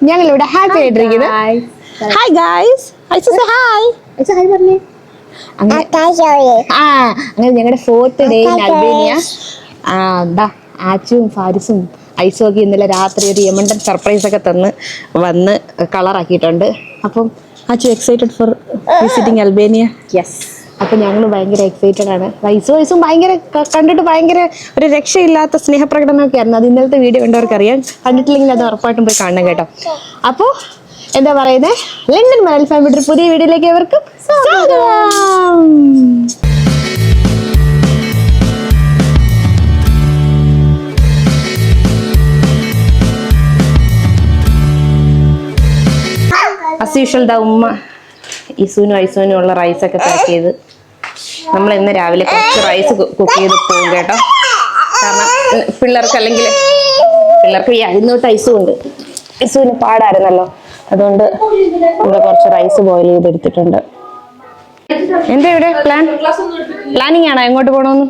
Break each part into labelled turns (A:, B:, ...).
A: ഞങ്ങളിവിടെ happy ആയിട്ടിരിക്കുന്നത്. Hi guys, hi പറഞ്ഞേ. അങ്ങനെ ഞങ്ങളുടെ 4th ഡേ ഇൻ അൽബേനിയ. ആച്ചും ഫാരിസും ഐസും ഒക്കെ ഇന്നലെ രാത്രി ഒരു യമണ്ടൻ സർപ്രൈസ് ഒക്കെ വന്ന് കളറാക്കിയിട്ടുണ്ട്. അപ്പം Achu excited for visiting Albania?
B: Yes.
A: അപ്പം ഞങ്ങൾ ഭയങ്കര എക്സൈറ്റഡ് ആണ്. ഐസും ഭയങ്കര കണ്ടിട്ട് ഭയങ്കര ഒരു രക്ഷയില്ലാത്ത സ്നേഹപ്രകടനമൊക്കെ ആയിരുന്നു. അത് ഇന്നലത്തെ വീഡിയോ കണ്ടവർക്ക് അറിയാം. കണ്ടിട്ടില്ലെങ്കിൽ അത് ഉറപ്പായിട്ടും പോയി കാണണം കേട്ടോ. അപ്പോൾ എന്താ പറയുന്നത്, ലണ്ടൻ മലയാളി ഫാമിലിയുടെ പുതിയ വീഡിയോയിലേക്ക് ഏവർക്കും സ്വാഗതം. ആസ് യൂഷ്വൽ ഉമ്മ ഇസുവിനും ഐസുവിനും ഉള്ള റൈസൊക്കെ പാക്ക് ചെയ്ത് നമ്മൾ ഇന്ന് രാവിലെ കുറച്ച് റൈസ് കുക്ക് ചെയ്ത് പോകും കേട്ടോ. കാരണം പിള്ളേർക്ക് ഈ അരിന്നോട്ട് ഐസും ഉണ്ട്. ഐസുവിന് പാടായിരുന്നല്ലോ, അതുകൊണ്ട് നമ്മൾ കുറച്ച് റൈസ് ബോയിൽ ചെയ്തെടുത്തിട്ടുണ്ട്. എന്താ ഇവിടെ പ്ലാനിങ് ആണോ എങ്ങോട്ട് പോകണമെന്ന്?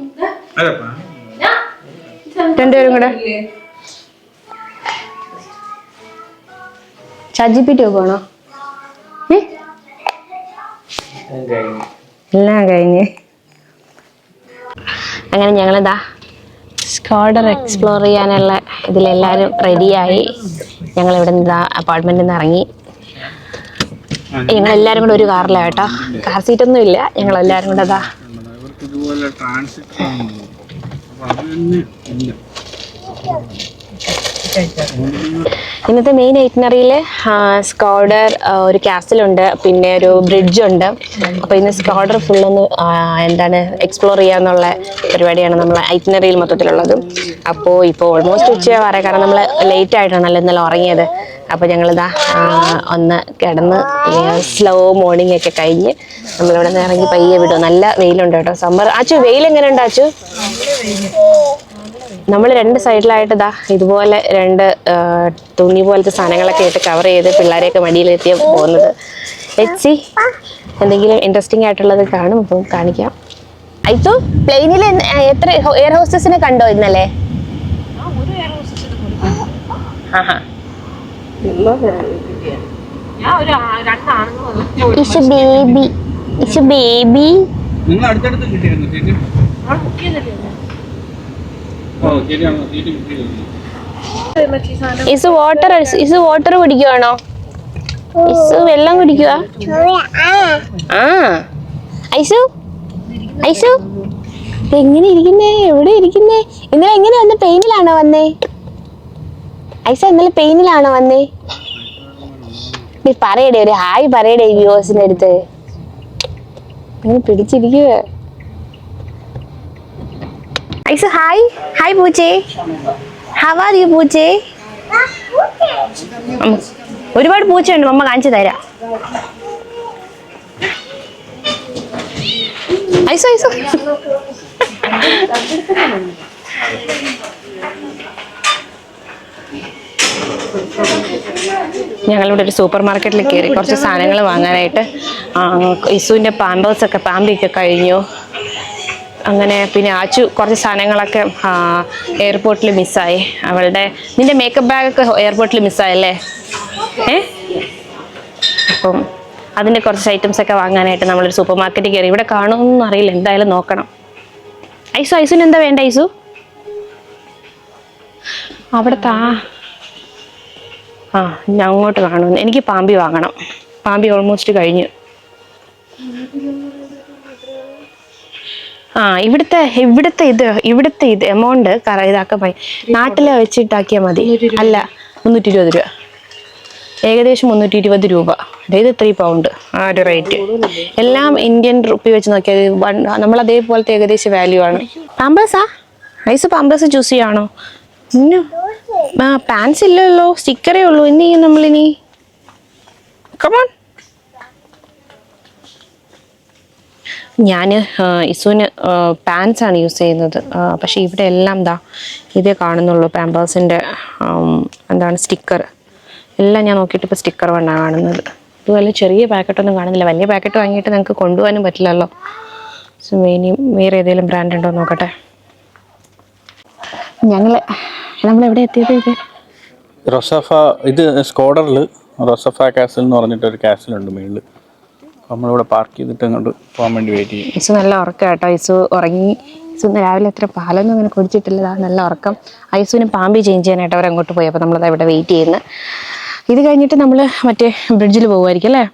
A: രണ്ടുപേരും കൂടെ ChatGPT ഒക്കെ ആണോ? എല്ലാം കഴിഞ്ഞ് അങ്ങനെ ഞങ്ങളിതാ സ്കോഡർ എക്സ്പ്ലോർ ചെയ്യാനുള്ള ഇതിലെല്ലാവരും റെഡിയായി. ഞങ്ങളിവിടെ നിന്ന് അപ്പാർട്ട്മെന്റിൽ നിന്ന് ഇറങ്ങി. ഞങ്ങളെല്ലാവരും കൂടെ ഒരു കാറിലാണ് കേട്ടോ. കാർ സീറ്റൊന്നും ഇല്ല. ഞങ്ങളെല്ലാവരും കൂടെ അതാ ഇന്നത്തെ മെയിൻ ഐറ്റിനറിയിൽ സ്കോഡർ, ഒരു കാസിലുണ്ട്, പിന്നെ ഒരു ബ്രിഡ്ജുണ്ട്. അപ്പോൾ ഇന്ന് സ്കോഡർ ഫുള്ളൊന്ന് എക്സ്പ്ലോർ ചെയ്യാന്നുള്ള പരിപാടിയാണ് നമ്മൾ ഐറ്റിനറിയിൽ മൊത്തത്തിലുള്ളത്. അപ്പോൾ ഇപ്പോൾ ഓൾമോസ്റ്റ് ഉച്ചയാവാറേ, കാരണം നമ്മൾ ലേറ്റ് ആയിട്ടാണല്ലോ ഇന്നലെ ഉറങ്ങിയത്. അപ്പോൾ ഞങ്ങളിതാ ഒന്ന് കിടന്ന് സ്ലോ മോർണിംഗ് ഒക്കെ കഴിഞ്ഞ് നമ്മളിവിടെ നിന്ന് ഇറങ്ങി പയ്യെ വിടും. നല്ല വെയിലുണ്ട് കേട്ടോ, സമ്മർ. ആച്ചു വെയിൽ എങ്ങനെയുണ്ട് ആച്ചു? നമ്മൾ 2 സൈഡിലായിട്ട് ഇതുപോലെ 2 തുണി പോലത്തെ സാധനങ്ങളൊക്കെ ഇട്ട് കവർ ചെയ്ത് പിള്ളേരെയൊക്കെ മടിയിലെത്തിയ പോകുന്നത്. എച്ചി എന്തെങ്കിലും ഇൻട്രസ്റ്റിംഗ് ആയിട്ടുള്ളത് കാണും, അപ്പം കാണിക്കാം. ഐത്തു, പ്ലെയിനിൽ എത്ര എയർ ഹോസ്റ്റസിനെ കണ്ടോ ഇന്നലെ? ബേബി ഇസ് വാട്ടർ കുടിക്കുവാണോ? ഇസ് വെള്ളം കുടിക്കുവാ? ഐസു എങ്ങനെ ഇരിക്കുന്നേ? എവിടെ ഇരിക്കുന്നേ? ഇന്നലെ എങ്ങനെ വന്നേ? പെയിനിലാണോ വന്നേ? ഐസ ഇന്നലെ പെയിനിലാണോ വന്നേ? പറയടേ, ഒരു ഹായ് പറയടേ വ്യൂവേഴ്സിന്റെ അടുത്ത്. അങ്ങനെ പിടിച്ചിരിക്കുക. ഐസു ഹായ് പൂച്ചേ. ഹൗ ആർ യു പൂച്ചേ? ഒരുപാട് പൂച്ചയുണ്ട്, അമ്മ കാണിച്ചു തരാം. ഐസു ഞങ്ങളിവിടെ ഒരു സൂപ്പർ മാർക്കറ്റിൽ കയറി കുറച്ച് സാധനങ്ങൾ വാങ്ങാനായിട്ട്. ഇസുവിൻ്റെ പാമ്പിയൊക്കെ കഴിഞ്ഞു. അങ്ങനെ പിന്നെ ആച്ചു കുറച്ച് സാധനങ്ങളൊക്കെ എയർപോർട്ടിൽ മിസ്സായി. നിന്റെ മേക്കപ്പ് ബാഗൊക്കെ എയർപോർട്ടിൽ മിസ്സായല്ലേ? അപ്പം അതിൻ്റെ കുറച്ച് ഐറ്റംസ് ഒക്കെ വാങ്ങാനായിട്ട് നമ്മളൊരു സൂപ്പർ മാർക്കറ്റിൽ കയറി. ഇവിടെ കാണുമെന്നൊന്നും അറിയില്ല, എന്തായാലും നോക്കണം. ഐസുവിന് എന്താ വേണ്ട ഐസു? അവിടുത്തെ ഞാൻ അങ്ങോട്ട് കാണുന്നു. എനിക്ക് പാമ്പി വാങ്ങണം. പാമ്പി ഓൾമോസ്റ്റ് കഴിഞ്ഞു. ഇവിടുത്തെ ഇത് എമൗണ്ട് ഇതാക്കാൻ പോയി നാട്ടിലെ വെച്ചിട്ടാക്കിയാൽ മതി. അല്ല, 320 രൂപ, ഏകദേശം 320 രൂപ. അതായത് 3 പൗണ്ട് ആ ഒരു റേറ്റ്. എല്ലാം ഇന്ത്യൻ റുപ്പി വെച്ച് നോക്കിയാൽ നമ്മൾ അതേപോലത്തെ ഏകദേശം വാല്യൂ ആണ്. ഐസ് പാമ്പേഴ്സ് ചൂസ് ചെയ്യാണോ? പാൻസ് ഇല്ലല്ലോ, സ്റ്റിക്കറേ ഉള്ളൂ. ഇനി നമ്മളിനി കമോൺ. ഞാൻ ഇസുവിന് പാൻസാണ് യൂസ് ചെയ്യുന്നത്. പക്ഷേ ഇവിടെ എല്ലാം ഇതേ കാണുന്നുള്ളൂ. പാമ്പേഴ്സിൻ്റെ സ്റ്റിക്കർ എല്ലാം ഞാൻ നോക്കിയിട്ട് ഇപ്പോൾ സ്റ്റിക്കർ വേണ്ടാണ് കാണുന്നത്. അതുപോലെ ചെറിയ പാക്കറ്റൊന്നും കാണുന്നില്ല. വലിയ പാക്കറ്റ് വാങ്ങിയിട്ട് നിങ്ങൾക്ക് കൊണ്ടുപോകാനും പറ്റില്ലല്ലോ. സോ വേറെ ഏതെങ്കിലും ബ്രാൻഡ് ഉണ്ടോ നോക്കട്ടെ. നമ്മളെവിടെ എത്തിയത്?
B: റൊസഫ ഇത് സ്കോഡറിൽ റൊസഫ കാസിൽ എന്ന് പറഞ്ഞിട്ടൊരു കാസിലുണ്ട് മേളിൽ. നമ്മളിവിടെ പാർക്ക് ചെയ്തിട്ട് അങ്ങോട്ട് പോകാൻ വേണ്ടി വെയിറ്റ് ചെയ്യും.
A: ഐസു നല്ല ഉറക്കം കേട്ടോ. ഐസു ഉറങ്ങി. ഐസു രാവിലെ എത്ര പാലൊന്നും അങ്ങനെ കുടിച്ചിട്ടില്ല. നല്ല ഉറക്കം. ഐസുവിന് പാമ്പി ചേഞ്ച് ചെയ്യാനായിട്ട് അവരങ്ങോട്ട് പോയി. അപ്പോൾ നമ്മളത് ഇവിടെ വെയിറ്റ് ചെയ്യുന്നു. ഇത് കഴിഞ്ഞിട്ട് നമ്മൾ മറ്റേ ബ്രിഡ്ജിൽ പോകുമായിരിക്കും അല്ലേ?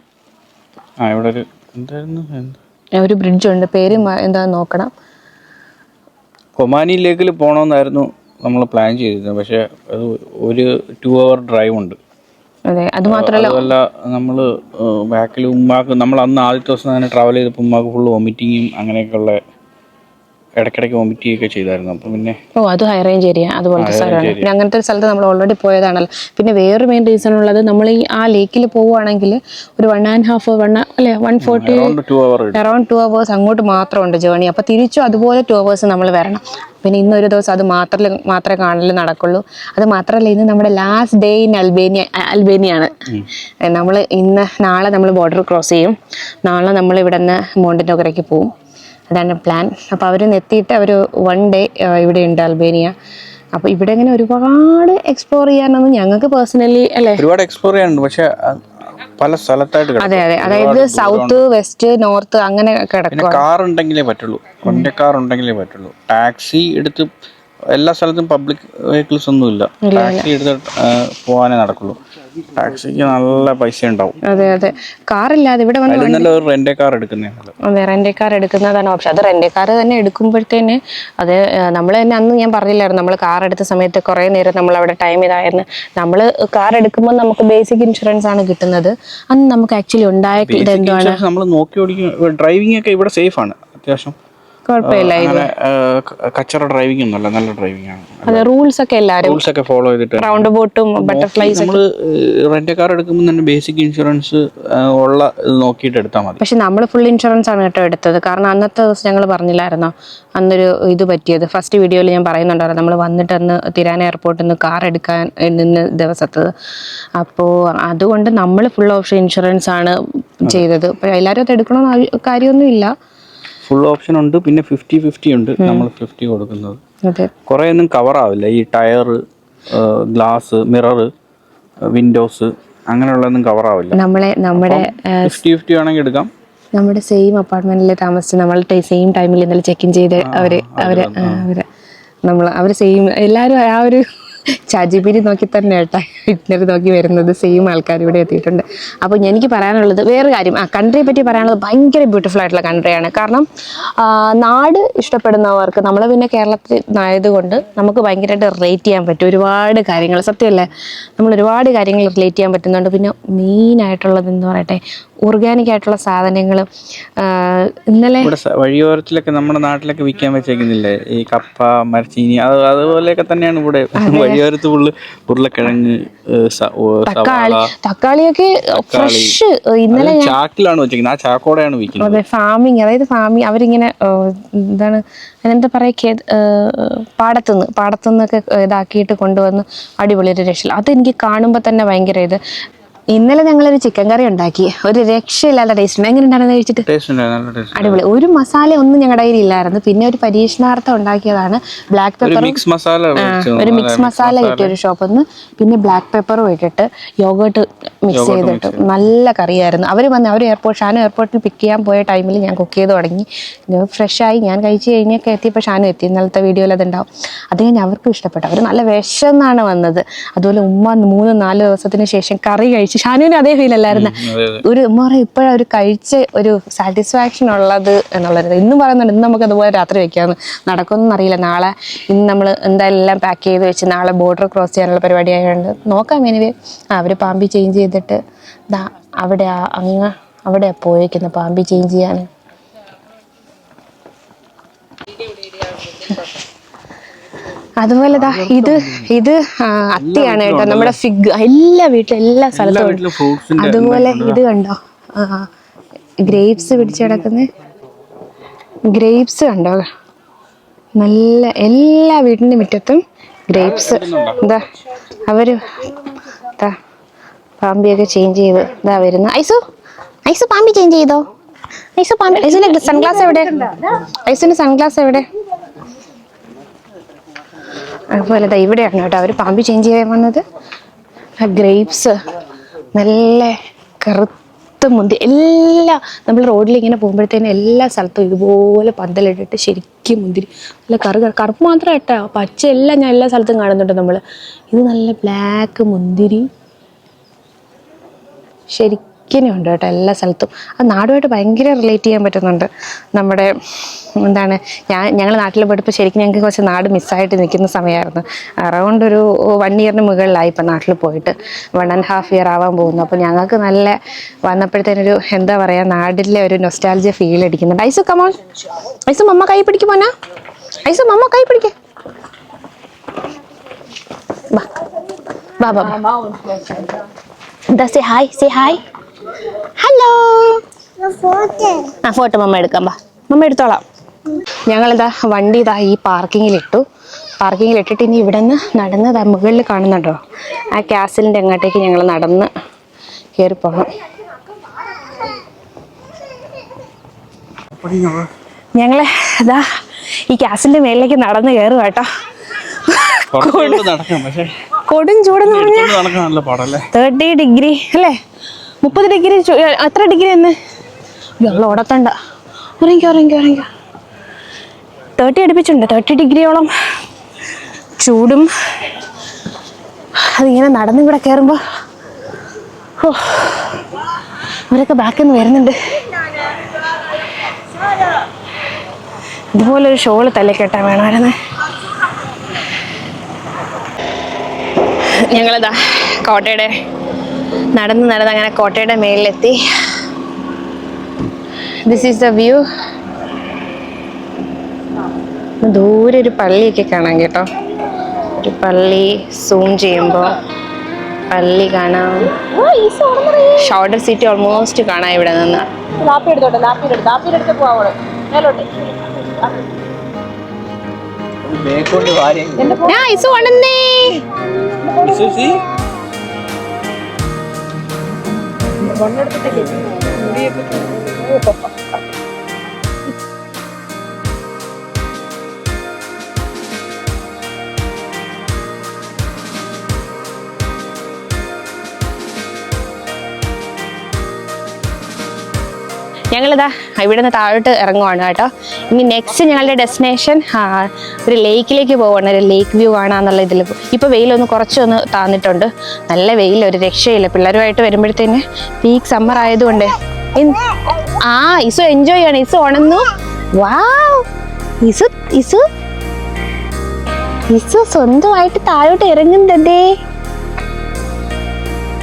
B: ഇവിടെ ഒരു എന്തായിരുന്നു
A: ഒരു ബ്രിഡ്ജുണ്ട്, പേര് എന്താന്ന് നോക്കണം.
B: ഒമാനി ലേക്കിൽ പോകണമെന്നായിരുന്നു നമ്മൾ പ്ലാൻ ചെയ്തിരുന്നത്. പക്ഷേ അത് ഒരു 2 hour ഡ്രൈവ് ഉണ്ട്.
A: അതെ, അത് മാത്രമല്ല
B: നമ്മൾ ബാക്കിൽ ഉമ്മാക്ക് നമ്മൾ അന്ന് ആദ്യത്തെ ദിവസം തന്നെ ട്രാവൽ ചെയ്തപ്പോൾ ഉമ്മാക്ക് ഫുള്ള് വോമിറ്റിങ്ങും അങ്ങനെയൊക്കെയുള്ള ഇടയ്ക്കിടയ്ക്ക് വോമിറ്റ് ചെയ്യുകയൊക്കെ ചെയ്തായിരുന്നു. അപ്പം പിന്നെ
A: അത് ഹൈ റേഞ്ച് ഏരിയ അതുപോലത്തെ സ്ഥലമാണ്. പിന്നെ അങ്ങനത്തെ ഒരു സ്ഥലത്ത് നമ്മൾ ഓൾറെഡി പോയതാണല്ലോ. പിന്നെ വേറൊരു മെയിൻ റീസൺ ഉള്ളത്, നമ്മൾ ഈ ആ ലേക്കിൽ പോവുകയാണെങ്കിൽ ഒരു 1.5 അല്ലേ 140 അറൗണ്ട് 2 hours അങ്ങോട്ട് മാത്രമുണ്ട് ജേണി. അപ്പോൾ തിരിച്ചും അതുപോലെ 2 hours നമ്മൾ വരണം. പിന്നെ ഇന്നൊരു ദിവസം അത് മാത്രമേ കാണൽ നടക്കുള്ളൂ. അത് മാത്രമല്ല, ഇന്ന് നമ്മുടെ ലാസ്റ്റ് ഡേ ഇൻ അൽബേനിയാണ്. നമ്മൾ നാളെ നമ്മൾ ബോർഡർ ക്രോസ് ചെയ്യും. നാളെ നമ്മൾ ഇവിടെ നിന്ന് മോണ്ടിനോഗറയ്ക്ക് പോവും. അതാണ് പ്ലാൻ. അപ്പോൾ അവർ എത്തിയിട്ട് അവർ 1 day ഇവിടെ ഉണ്ട് അൽബേനിയ. അപ്പോൾ ഇവിടെ ഇങ്ങനെ ഒരുപാട് എക്സ്പ്ലോർ ചെയ്യാനൊന്നും ഞങ്ങൾക്ക് പേഴ്സണലി അല്ലേ,
B: ഒരുപാട് എക്സ്പ്ലോർ ചെയ്യാനുണ്ട്. പക്ഷെ പല സ്ഥലത്തായിട്ട്
A: അതെ, അതായത് സൗത്ത് വെസ്റ്റ് നോർത്ത് അങ്ങനെ കിടക്കും.
B: കാർ ഉണ്ടെങ്കിലേ പറ്റുള്ളൂ, കാർ ഉണ്ടെങ്കിലേ പറ്റുള്ളൂ. ടാക്സി എടുത്ത് എല്ലാ സ്ഥലത്തും പബ്ലിക് വെഹിക്കിൾസ് ഒന്നുമില്ല. ടാക്സി എടുത്ത് പോകാനേ നടക്കുള്ളൂ. ടാക്സിക്ക് നല്ല പൈസ ഉണ്ടാവും.
A: അതെ, കാറില്ലാതെ ഇവിടെ
B: റെന്റ് കാർ എടുക്കുന്നതാണ്.
A: അതെ, റെന്റ് കാർ എടുക്കുന്നതാണ് ഓപ്ഷൻ. അത് റെന്റ് കാർ തന്നെ എടുക്കുമ്പോഴത്തേന് അത് നമ്മൾ തന്നെ അന്ന് ഞാൻ പറഞ്ഞില്ലായിരുന്നു, നമ്മൾ കാർ എടുത്ത സമയത്ത് കുറേ നേരം നമ്മൾ അവിടെ ടൈം ഇതായിരുന്നു. നമ്മൾ കാർ എടുക്കുമ്പോൾ നമുക്ക് ബേസിക് ഇൻഷുറൻസ് ആണ് കിട്ടുന്നത്. അന്ന് നമുക്ക് ആക്ച്വലി ഉണ്ടായ എന്താണ്,
B: നമ്മൾ നോക്കി ഓടിക്കും. ഡ്രൈവിംഗ് ഒക്കെ ഇവിടെ സേഫ് ആണ്, അത്യാവശ്യം
A: കുഴപ്പമില്ല.
B: കച്ചറ ഡ്രൈവിംഗ് ഒന്നുമല്ല, നല്ല ഡ്രൈവിംഗ് ആണ്.
A: അതെ, റൂൾസ് ഒക്കെ എല്ലാവരും
B: ഫോളോ ചെയ്തിട്ട്
A: റൗണ്ട് ബോട്ടും ബട്ടർഫ്ലൈസ്.
B: നമ്മൾ റെന്റ് കാർ എടുക്കുമ്പോൾ തന്നെ ബേസിക് ഇൻഷുറൻസ് ഉള്ള നോക്കിയിട്ട് എടുത്താൽ മതി.
A: പക്ഷെ നമ്മൾ ഫുൾ ഇൻഷുറൻസ് ആണ് കേട്ടോ എടുത്തത്. കാരണം അന്നത്തെ ദിവസം ഞങ്ങൾ പറഞ്ഞില്ലായിരുന്നോ അന്നൊരു ഇത് പറ്റിയത്. ഫസ്റ്റ് വീഡിയോയിൽ ഞാൻ പറയുന്നുണ്ടായിരുന്നു, നമ്മൾ വന്നിട്ട് അന്ന് തിരാന എയർപോർട്ടിൽ നിന്ന് കാർ എടുക്കാൻ നിന്ന് ദിവസത്തത്. അപ്പോൾ അതുകൊണ്ട് നമ്മൾ ഫുൾ ഓപ്ഷൻ ഇൻഷുറൻസ് ആണ് ചെയ്തത്. അപ്പോൾ എല്ലാവരും അത് എടുക്കണമെന്ന് കാര്യമൊന്നുമില്ല.
B: ഫുൾ ഓപ്ഷൻ ഉണ്ട്, പിന്നെ 50-50 ഉണ്ട്. നമ്മൾ 50 കൊടുക്കുന്നത്. കുറെ ഒന്നും കവർ ആവില്ല. ഈ ടയർ, ഗ്ലാസ്, മിറർ, വിൻഡോസ് അങ്ങനെയുള്ളതൊന്നും കവർ ആവില്ല. നമ്മുടെ 50-50 ആണെങ്കിൽ എടുക്കാം.
A: നമ്മുടെ സെയിം അപ്പാർട്ട്മെന്റിൽ താമസിച്ച് നമ്മൾ സെയിം ടൈമിൽ ഇന്നലെ ചെക്ക് ഇൻ ചെയ്ത് അവർ സെയിം എല്ലാവരും ആ ഒരു ChatGPT നോക്കി തന്നെ കേട്ടാ ഇഗ്നർ നോക്കി വരുന്നത്. സെയിം ആൾക്കാർ ഇവിടെ എത്തിയിട്ടുണ്ട്. അപ്പോൾ എനിക്ക് പറയാനുള്ളത് വേറെ കാര്യം, കൺട്രിയെ പറ്റി പറയാനുള്ളത് ഭയങ്കര ബ്യൂട്ടിഫുൾ ആയിട്ടുള്ള കൺട്രിയാണ്. കാരണം നാട് ഇഷ്ടപ്പെടുന്നവർക്ക്, നമ്മൾ പിന്നെ കേരളത്തിൽ ആയതുകൊണ്ട് നമുക്ക് ഭയങ്കരമായിട്ട് റിലേറ്റ് ചെയ്യാൻ പറ്റും ഒരുപാട് കാര്യങ്ങൾ. സത്യമല്ലേ, നമ്മൾ ഒരുപാട് കാര്യങ്ങൾ റിലേറ്റ് ചെയ്യാൻ പറ്റുന്നുണ്ട്. പിന്നെ മെയിനായിട്ടുള്ളത് എന്ന് പറയട്ടെ, ഓർഗാനിക് ആയിട്ടുള്ള സാധനങ്ങൾ. ഇന്നലെ
B: വഴിയോരത്തിലൊക്കെ നമ്മുടെ നാട്ടിലൊക്കെ വിൽക്കാൻ വെച്ചേക്കുന്നില്ലേ ഈ കപ്പ, മരച്ചീനി, അതുപോലെയൊക്കെ തന്നെയാണ് ഇവിടെ വഴിയോരത്ത് ഫുള്ള്. ഉരുളക്കിഴങ്ങ്,
A: തക്കാളിയൊക്കെ ഫ്രഷ് ഇന്നലെ
B: ചാക്കിലാണ് വെച്ചേക്കുന്നത്. ആ ചാക്കോടെയാണ് വിൽക്കുന്നത്.
A: അതെ, അതായത് ഫാമിങ് അവരിങ്ങനെ എന്താണ് അതിനെന്താ പറയുക, പാടത്തുനിന്നൊക്കെ ഇതാക്കിയിട്ട് കൊണ്ടുവന്ന് അടിപൊളി ഒരു രക്ഷ. അതെനിക്ക് കാണുമ്പോൾ തന്നെ ഭയങ്കര ഇത്. ഇന്നലെ ഞങ്ങളൊരു ചിക്കൻ കറി ഉണ്ടാക്കി, ഒരു രക്ഷയില്ലാത്ത ടേസ്റ്റ് ഉണ്ട്. എങ്ങനെ ഉണ്ടായിരുന്നു കഴിച്ചിട്ട്? അടിപൊളി. ഒരു മസാല ഒന്നും ഞങ്ങളുടെ കയ്യിൽ ഇല്ലായിരുന്നു. പിന്നെ ഒരു പരീക്ഷണാർത്ഥം ഉണ്ടാക്കിയതാണ്. ബ്ലാക്ക് പെപ്പർ, ഒരു മിക്സ് മസാല കിട്ടിയ ഒരു ഷോപ്പിൽ നിന്ന്. പിന്നെ ബ്ലാക്ക് പെപ്പറും ഇട്ടിട്ട് യോഗേർട്ട് മിക്സ് ചെയ്തിട്ട് നല്ല കറിയായിരുന്നു. അവർ ഷാനു എയർപോർട്ടിൽ പിക്ക് ചെയ്യാൻ പോയ ടൈമിൽ ഞാൻ കുക്ക് ചെയ്ത് തുടങ്ങി. ഫ്രഷായി ഞാൻ കഴിച്ച് കഴിഞ്ഞൊക്കെ എത്തിയപ്പോൾ ഷാനു എത്തി. ഇന്നലത്തെ വീഡിയോയിൽ അതുണ്ടാവും. അത് കഴിഞ്ഞ് അവർക്കും ഇഷ്ടപ്പെട്ടു. അവർ നല്ല വിശന്നാണ് വന്നത്. അതുപോലെ ഉമ്മ 3-4 ദിവസത്തിന് ശേഷം കറി കഴിച്ച്. ഷാനുവിന് അതേ ഫീൽ അല്ലായിരുന്നു. ഒരു ഇപ്പോഴാണ് ഒരു കഴിച്ച് ഒരു സാറ്റിസ്ഫാക്ഷൻ ഉള്ളത് എന്നുള്ളത്. ഇന്നും പറയുന്നുണ്ട്, ഇന്ന് നമുക്ക് അതുപോലെ രാത്രി വെക്കാമെന്ന്. നടക്കുമെന്നൊന്നും അറിയില്ല. നാളെ ഇന്ന് നമ്മൾ എന്തായാലും എല്ലാം പാക്ക് ചെയ്ത് വെച്ച് നാളെ ബോർഡർ ക്രോസ് ചെയ്യാനുള്ള പരിപാടി ആയതുകൊണ്ട് നോക്കാം. എനിവേ അവർ പാമ്പി ചേഞ്ച് ചെയ്തിട്ട് അവിടെ പോയേക്കുന്നു പാമ്പി ചേഞ്ച് ചെയ്യാൻ. അതുപോലെ ഇത് അത്തിയാണ് കേട്ടോ, നമ്മുടെ ഫിഗ്. എല്ലാ വീട്ടിലും എല്ലാ സ്ഥലത്തും ഉണ്ട്. അതുപോലെ ഇത് കണ്ടോ, ഗ്രേപ്സ് പിടിച്ച് കിടക്കുന്ന ഗ്രേപ്സ് കണ്ടോ, നല്ല എല്ലാ വീടിൻ്റെ മുറ്റത്തും ഗ്രേപ്സ്. എന്താ അവര് പാമ്പിയൊക്കെ ചേഞ്ച് ചെയ്ത് ഇതാ വരുന്ന. ഐസു പാമ്പി ചേഞ്ച് ചെയ്തോ? ഐസുവിന്റെ സൺഗ്ലാസ് എവിടെ? ഐസുവിന്റെ സൺഗ്ലാസ് എവിടെ? അതുപോലെ ഇവിടെയാണ് കേട്ടോ അവർ പാമ്പി ചേഞ്ച് ചെയ്യാൻ വന്നത്. ആ ഗ്രേപ്സ് നല്ല കറുത്ത മുന്തി എല്ലാം നമ്മൾ റോഡിൽ ഇങ്ങനെ പോകുമ്പോഴത്തേനും എല്ലാ സ്ഥലത്തും ഇതുപോലെ പന്തലിട്ടിട്ട് ശരിക്കും മുന്തിരി നല്ല കറുപ്പ് മാത്രം ഇട്ടാ പച്ച എല്ലാം ഞാൻ എല്ലാ സ്ഥലത്തും കാണുന്നുണ്ട് നമ്മൾ. ഇത് നല്ല ബ്ലാക്ക് മുന്തിരി ശരിക്കും ഉണ്ട് കേട്ടോ എല്ലാ സ്ഥലത്തും. ആ നാടുമായിട്ട് ഭയങ്കര റിലേറ്റ് ചെയ്യാൻ പറ്റുന്നുണ്ട്. നമ്മുടെ എന്താണ് ഞങ്ങൾ നാട്ടിൽ പോയപ്പോൾ ശരിക്കും ഞങ്ങൾക്ക് കുറച്ച് നാട് മിസ്സായിട്ട് നിൽക്കുന്ന സമയമായിരുന്നു. അറൗണ്ട് ഒരു 1 ഇയറിന് മുകളിലായി ഇപ്പം നാട്ടിൽ പോയിട്ട് 1.5 ഇയർ ആവാൻ പോകുന്നു. അപ്പോൾ ഞങ്ങൾക്ക് നല്ല വന്നപ്പോഴത്തേനൊരു എന്താ പറയുക നാടിലെ ഒരു നൊസ്റ്റാൾജിയ ഫീൽ അടിക്കുന്നുണ്ട്. ഐസു കമോൺ, ഐസു മമ്മ കൈ പിടിക്കും പോനാ, ഐസു മമ്മ കൈ പിടിക്കേ, വാ വാ വാ. എന്താ say hi, say hi, hello. ആ ഫോട്ടോ മമ്മ എടുക്കാം, വാ മമ്മ എടുത്തോളാം. ഞങ്ങളിതാ വണ്ടി ഇതാ ഈ പാർക്കിങ്ങിലിട്ടിട്ട് ഇനി ഇവിടെ നിന്ന് നടന്ന് മുകളിൽ കാണുന്നുണ്ടോ ആ കാസിലിൻ്റെ അങ്ങോട്ടേക്ക് ഞങ്ങൾ നടന്ന് കയറി പോകണം. ഞങ്ങള് ഇതാ ഈ കാസിലിൻ്റെ മേളിലേക്ക് നടന്ന് കയറുക കേട്ടോ. കൊടും ചൂടെന്ന് പറഞ്ഞാൽ 30 ഡിഗ്രി അല്ലേ, 30 ഡിഗ്രി. എത്ര ഡിഗ്രി എന്ന് ഞങ്ങൾ ഓടത്തണ്ട, ഉറങ്ങിക്കോ 30 അടുപ്പിച്ചുണ്ട്. 30 ഡിഗ്രിയോളം ചൂടും. അതിങ്ങനെ നടന്നും കൂടെ കയറുമ്പോൾ അവരൊക്കെ ബാക്കിൽ നിന്ന് വരുന്നുണ്ട്. ഇതുപോലൊരു ഷോള് തലക്കെട്ടാൻ വേണമായിരുന്നു. ഞങ്ങളിതാ കോട്ടയുടെ നടന്ന് അങ്ങനെ കോട്ടയുടെ മേളിലെത്തി. This is the view. ദൂരെ ഒരു പള്ളിയൊക്കെ കാണാം കേട്ടോ. ഒരു പള്ളി സൂം ചെയ്യുമ്പോൾ പള്ളി കാണാം. ഷോർട്ടർ സിറ്റി ഓൾമോസ്റ്റ് കാണാം ഇവിടെ നിന്ന്. ഞങ്ങളിതാ ഇവിടെ നിന്ന് താഴോട്ട് ഇറങ്ങുവാണ് കേട്ടോ. ഇനി നെക്സ്റ്റ് ഞങ്ങളുടെ ഡെസ്റ്റിനേഷൻ ഒരു ലേക്കിലേക്ക് പോവാണ്. ഒരു ലേക്ക് വ്യൂ കാണാന്നുള്ള ഇതിൽ. ഇപ്പോൾ വെയിലൊന്ന് കുറച്ചൊന്ന് താന്നിട്ടുണ്ട്. നല്ല വെയിൽ, ഒരു രക്ഷയില്ല. പിള്ളേരുമായിട്ട് വരുമ്പോഴത്തേന് പീക്ക് സമ്മർ ആയതുകൊണ്ട് ഇസു എൻജോയ് ചെയ്യണം. ഇസു ഉണന്നു. വാവ്, ഇസു സ്വന്തമായിട്ട് താഴോട്ട് ഇറങ്ങുന്നതേ.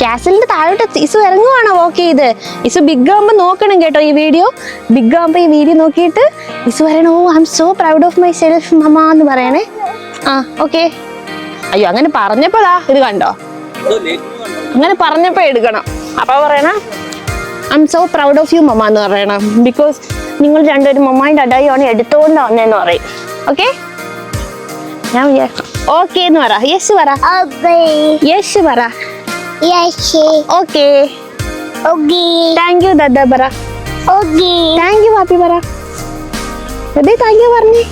A: കാസലിന്റെ താഴോട്ട് ഇസു ഇറങ്ങുവാണോ വോക്ക് ചെയ്ത്? ഇസു ബിഗ് ആകുമ്പോൾ നോക്കണം കേട്ടോ ഈ വീഡിയോ. ബിഗ് ആകുമ്പോൾ ഈ വീഡിയോ നോക്കിയിട്ട് ഇസു പറയണോ I am so proud of myself മമ്മ എന്ന് പറയണേ. ഓക്കെ. അയ്യോ അങ്ങനെ പറഞ്ഞപ്പോഴാ ഇത് കണ്ടോ, അങ്ങനെ പറഞ്ഞപ്പോ എടുക്കണം. അപ്പൊ പറയണ I am so proud of you മമ്മ എന്ന് പറയണം. ബിക്കോസ് നിങ്ങൾ രണ്ടുപേരും മമ്മാൻ്റെ അടായിയാണ് എടുത്തോണ്ട് വന്നേന്ന് പറയും. ഓക്കെ, ഞാൻ ഓക്കെ എന്ന് പറ. യെസ് പറ, യെസ് പറ. Okay. Thank you Dada bara. Thank you Papi bara. Dada thank you പറഞ്ഞേ.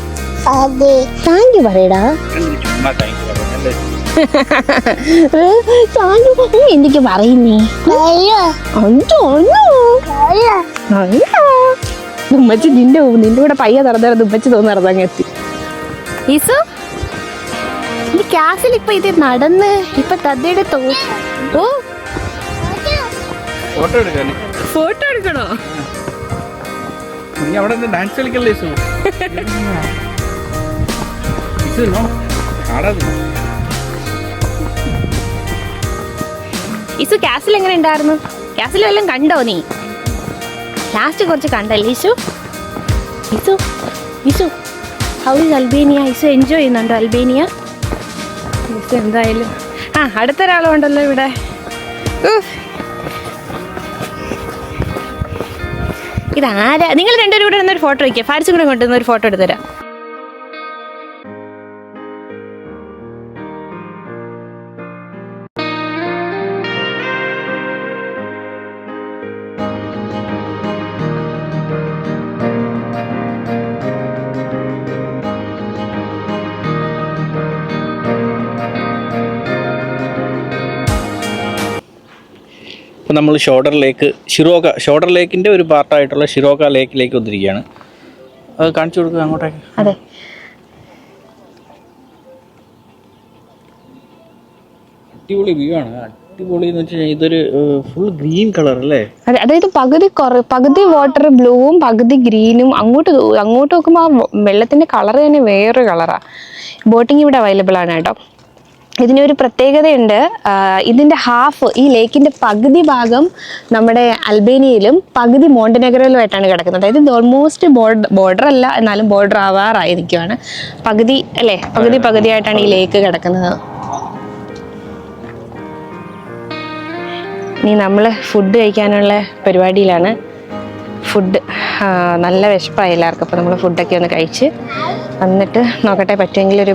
A: Thank you പറയടാ. എന്തൊക്കെ പറയുന്നേ? ഉമ്മച്ചി നിന്റെ കൂടെ പയ്യ നടന്നേരം ഉമ്മച്ചി തോന്നിറങ്ങി എത്തി. ഈസു ക്ലാസ്സിൽ ഇപ്പൊ ഇത് നടന്ന് ഇപ്പൊ തദ്ദയുടെ ഫോട്ടോ എടുക്കണോ?
B: നീ അവിടെ ഡാൻസ് കളിക്കല്ലേ?
A: ഇസു ക്ലാസ്സിൽ എങ്ങനെ ഉണ്ടായിരുന്നു? ക്ലാസ്സിൽ വല്ലതും കണ്ടോ നീ? ലാസ്റ്റ് കുറച്ച് കണ്ടല്ലേ ഇസു? ഇസു ഹൗ ഈസ് അൽബേനിയ? ഇസു എൻജോയ് ചെയ്യുന്നുണ്ടോ അൽബേനിയ? ഇസു എന്തായാലും അടുത്തൊരാളുണ്ടല്ലോ ഇവിടെ. ഇതാരാ? നിങ്ങൾ രണ്ടുപേരും കൂടെ ഒരു ഫോട്ടോ വയ്ക്കുക. ഫാരിസും കൂടെ കൊണ്ടുവന്ന ഒരു ഫോട്ടോ എടുത്തുതരാം.
B: ഇപ്പം നമ്മൾ ഷോർഡർ ലേക്കിൻ്റെ ഒരു പാർട്ടായിട്ടുള്ള ഷിറോക ലേക്കിലേക്ക് വന്നിരിക്കുകയാണ്. അത് കാണിച്ചു കൊടുക്കുക അങ്ങോട്ടേക്ക്.
A: അതെ,
B: അടിപൊളി വ്യൂ ആണ്. അടിപൊളി എന്ന് വെച്ച് കഴിഞ്ഞാൽ ഇതൊരു ഫുൾ ഗ്രീൻ കളർ അല്ലേ?
A: അതെ, അതായത് പകുതി വാട്ടർ ബ്ലൂവും പകുതി ഗ്രീനും. അങ്ങോട്ട് നോക്കുമ്പോൾ ആ വെള്ളത്തിന്റെ കളർ തന്നെ വേറൊരു കളറാ. ബോട്ടിങ് ഇവിടെ അവൈലബിൾ ആണ് കേട്ടോ. ഇതിനൊരു പ്രത്യേകതയുണ്ട്. ഇതിന്റെ ഹാഫ്, ഈ ലേക്കിന്റെ പകുതി ഭാഗം നമ്മുടെ അൽബേനിയയിലും പകുതി മോണ്ടനെഗ്രോയിലുമായിട്ടാണ് കിടക്കുന്നത്. അതായത് ഇത് ഓൾമോസ്റ്റ് ബോർഡർ അല്ല, എന്നാലും ബോർഡർ ആവാറായി നിൽക്കുകയാണ്. പകുതി അല്ലേ, പകുതിയായിട്ടാണ് ഈ ലേക്ക് കിടക്കുന്നത്. ഇനി നമ്മൾ ഫുഡ് കഴിക്കാനുള്ള പരിപാടിയിലാണ്. ഫുഡ് നല്ല വിശപ്പായി എല്ലാവർക്കും. അപ്പോൾ നമ്മൾ ഫുഡൊക്കെ ഒന്ന് കഴിച്ച് വന്നിട്ട് നോക്കട്ടെ, പറ്റുമെങ്കിൽ ഒരു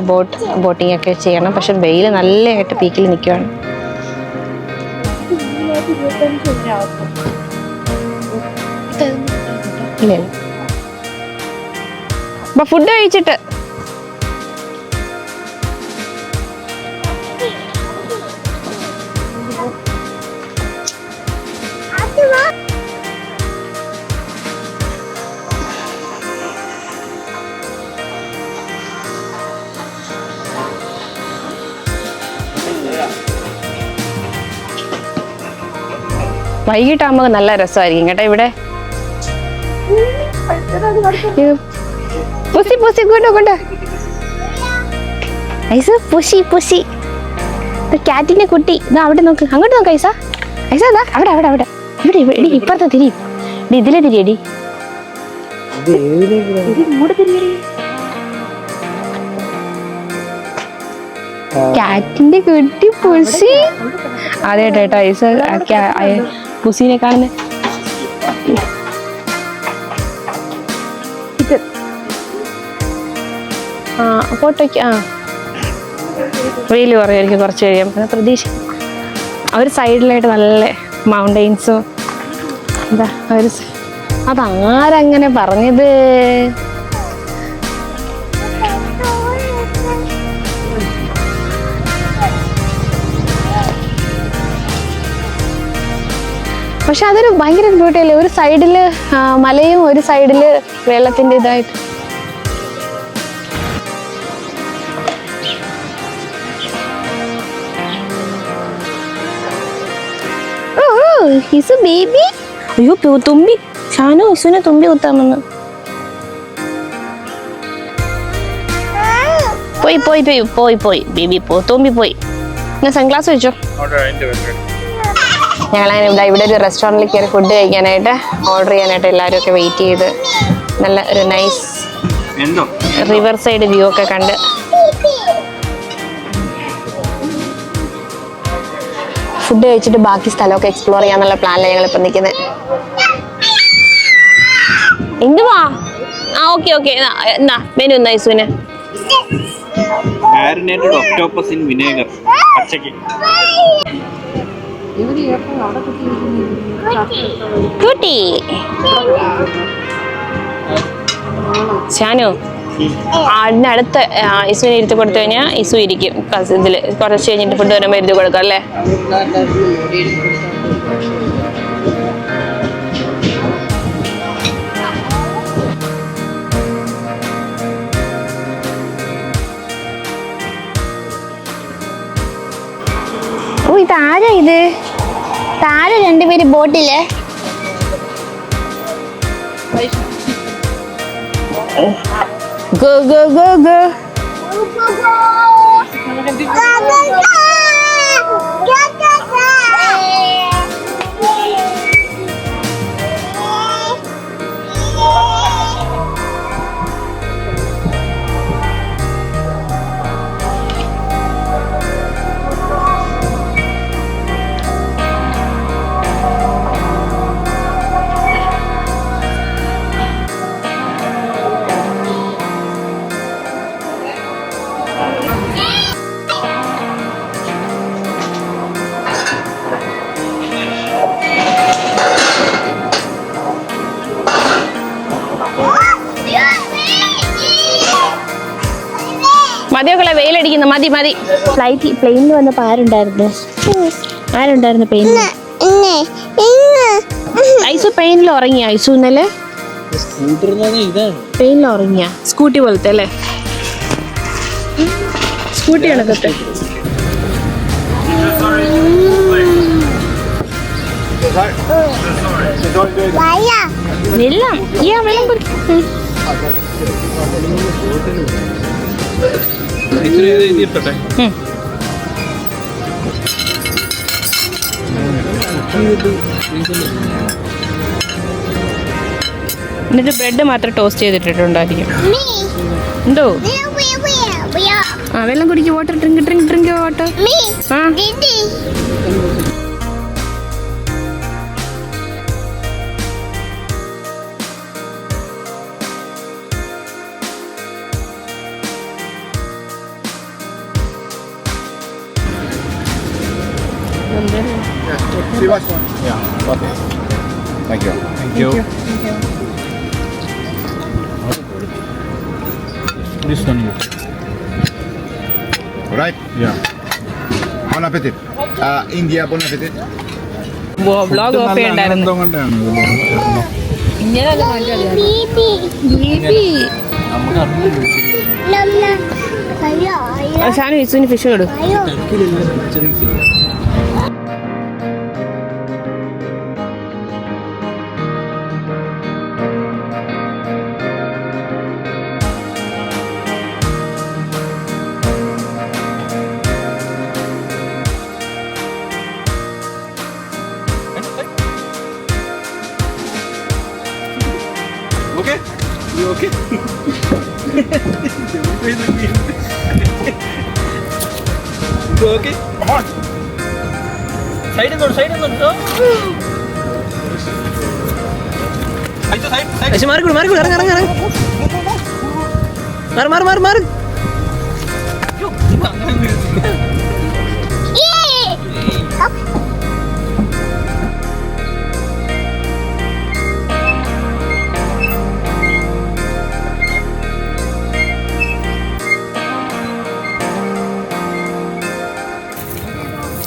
A: ബോട്ടിംഗ് ഒക്കെ ചെയ്യണം. പക്ഷെ വെയിൽ നല്ലതായിട്ട് പീക്കിൽ നിൽക്കുകയാണ്. ഇല്ല, അപ്പോൾ ഫുഡ് കഴിച്ചിട്ട് വൈകിട്ടാകുമ്പോൾ നല്ല രസമായിരിക്കും കേട്ടോ. ഇവിടെ ക്യാറ്റിന്റെ കുട്ടി ഇതാ അവിടെ നോക്ക്, അങ്ങോട്ട് നോക്ക് ഐസ. ഐസ അതാ അവിടെ അവിടെ അവിടെ ഇവിടെ ഇപ്പുറത്തെ തിരി, ഇതിലെ തിരിയടി. ക്യാറ്റിന്റെ കുട്ടി പുസി. അതെ കേട്ടോ, ഐസ പുസിനെ കാണുന്ന ഫോട്ടോയ്ക്ക്. വെയിൽ കുറയായിരിക്കും കുറച്ച് കഴിയുമ്പോൾ പ്രതീക്ഷ. അവർ സൈഡിലായിട്ട് നല്ല മൗണ്ടെയിൻസും. എന്താ അതാരങ്ങനെ പറഞ്ഞത്? പക്ഷെ അതൊരു ഭയങ്കര ബ്യൂട്ടി അല്ലേ? ഒരു സൈഡില് മലയും ഒരു സൈഡില് വെള്ളത്തിന്റെ ഇതായിട്ട്. ബേബി, അയ്യോ തുമ്പി. ഷാനു ഇസുവിനെ തുമ്പി കുത്താമെന്ന്. പോയി ബേബി തുമ്പി പോയി. ഞാൻ സൺഗ്ലാസ് വെച്ചോ. ഞങ്ങളങ്ങനെ ഇവിടെ ഒരു റെസ്റ്റോറൻറ്റിൽ കയറി ഫുഡ് കഴിക്കാനായിട്ട് ഓർഡർ ചെയ്യാനായിട്ട് എല്ലാവരും ഒക്കെ വെയിറ്റ് ചെയ്ത് നല്ല ഒരു നൈസ് റിവർ സൈഡ് വ്യൂ ഒക്കെ കണ്ട് ഫുഡ് കഴിച്ചിട്ട് ബാക്കി സ്ഥലമൊക്കെ എക്സ്പ്ലോർ ചെയ്യാന്നുള്ള പ്ലാനിലാണ് ഞങ്ങളിപ്പോൾ നിൽക്കുന്നത്. എന്തുവാ? ഓക്കെ എന്നാ മെനു എന്നാ ഐസുവിന്?
B: മാരിനേറ്റഡ് ഒക്ടോപ്പസ് ഇൻ വിനേഗർ പച്ചക്ക്.
A: കുട്ടി ഷാനു അതിനടുത്ത് ഇസുവിനെ ഇരുത്തി കൊടുത്തു കഴിഞ്ഞാൽ ഇസു ഇരിക്കും. ഇതിൽ കുറച്ച് കഴിഞ്ഞിട്ട് ഫുഡ് വരുമ്പോൾ ഇരുത്തി കൊടുക്കാം അല്ലേ? ഓ ഇതാരാ ഇത്? താഴെ രണ്ടുപേര് ബോട്ടില്. ഗോ. മതിയൊക്കെ വെയിലടിക്കുന്നു. മതി. പ്ലെയിനിൽ വന്നപ്പോ ആരുണ്ടായിരുന്നു? പ്ലെയിനിൽ പെയിനിൽ ഉറങ്ങിയ ഐസു ഇന്നലെ
C: സ്കൂട്ടർ ഇതാണ്.
A: പെയിനിൽ ഉറങ്ങിയ സ്കൂട്ടി പോലത്തെ അല്ലേ? സ്കൂട്ടി കണക്കത്തെ. വെള്ളം വെള്ളം കുടിക്കും. എന്നിട്ട് ബ്രെഡ് മാത്രം ടോസ്റ്റ് ചെയ്തിട്ടുണ്ടായിരിക്കും. എന്തോ ആ വെള്ളം കുടിക്കും. Water drink water. ആ
B: Thank you. This one you.
D: Right?
B: Yeah.
D: Bon appetit. India, bon appetit.
A: Vlog off ചെയ്യണ്ടായിരുന്നു. ഷാനു വിസുവിന് ഫിഷ് കൊടുക്കും.
B: Okay? You okay? You okay? Come on. Side and side and go. Side.
C: മാറി ഇറങ്ങ മാറി.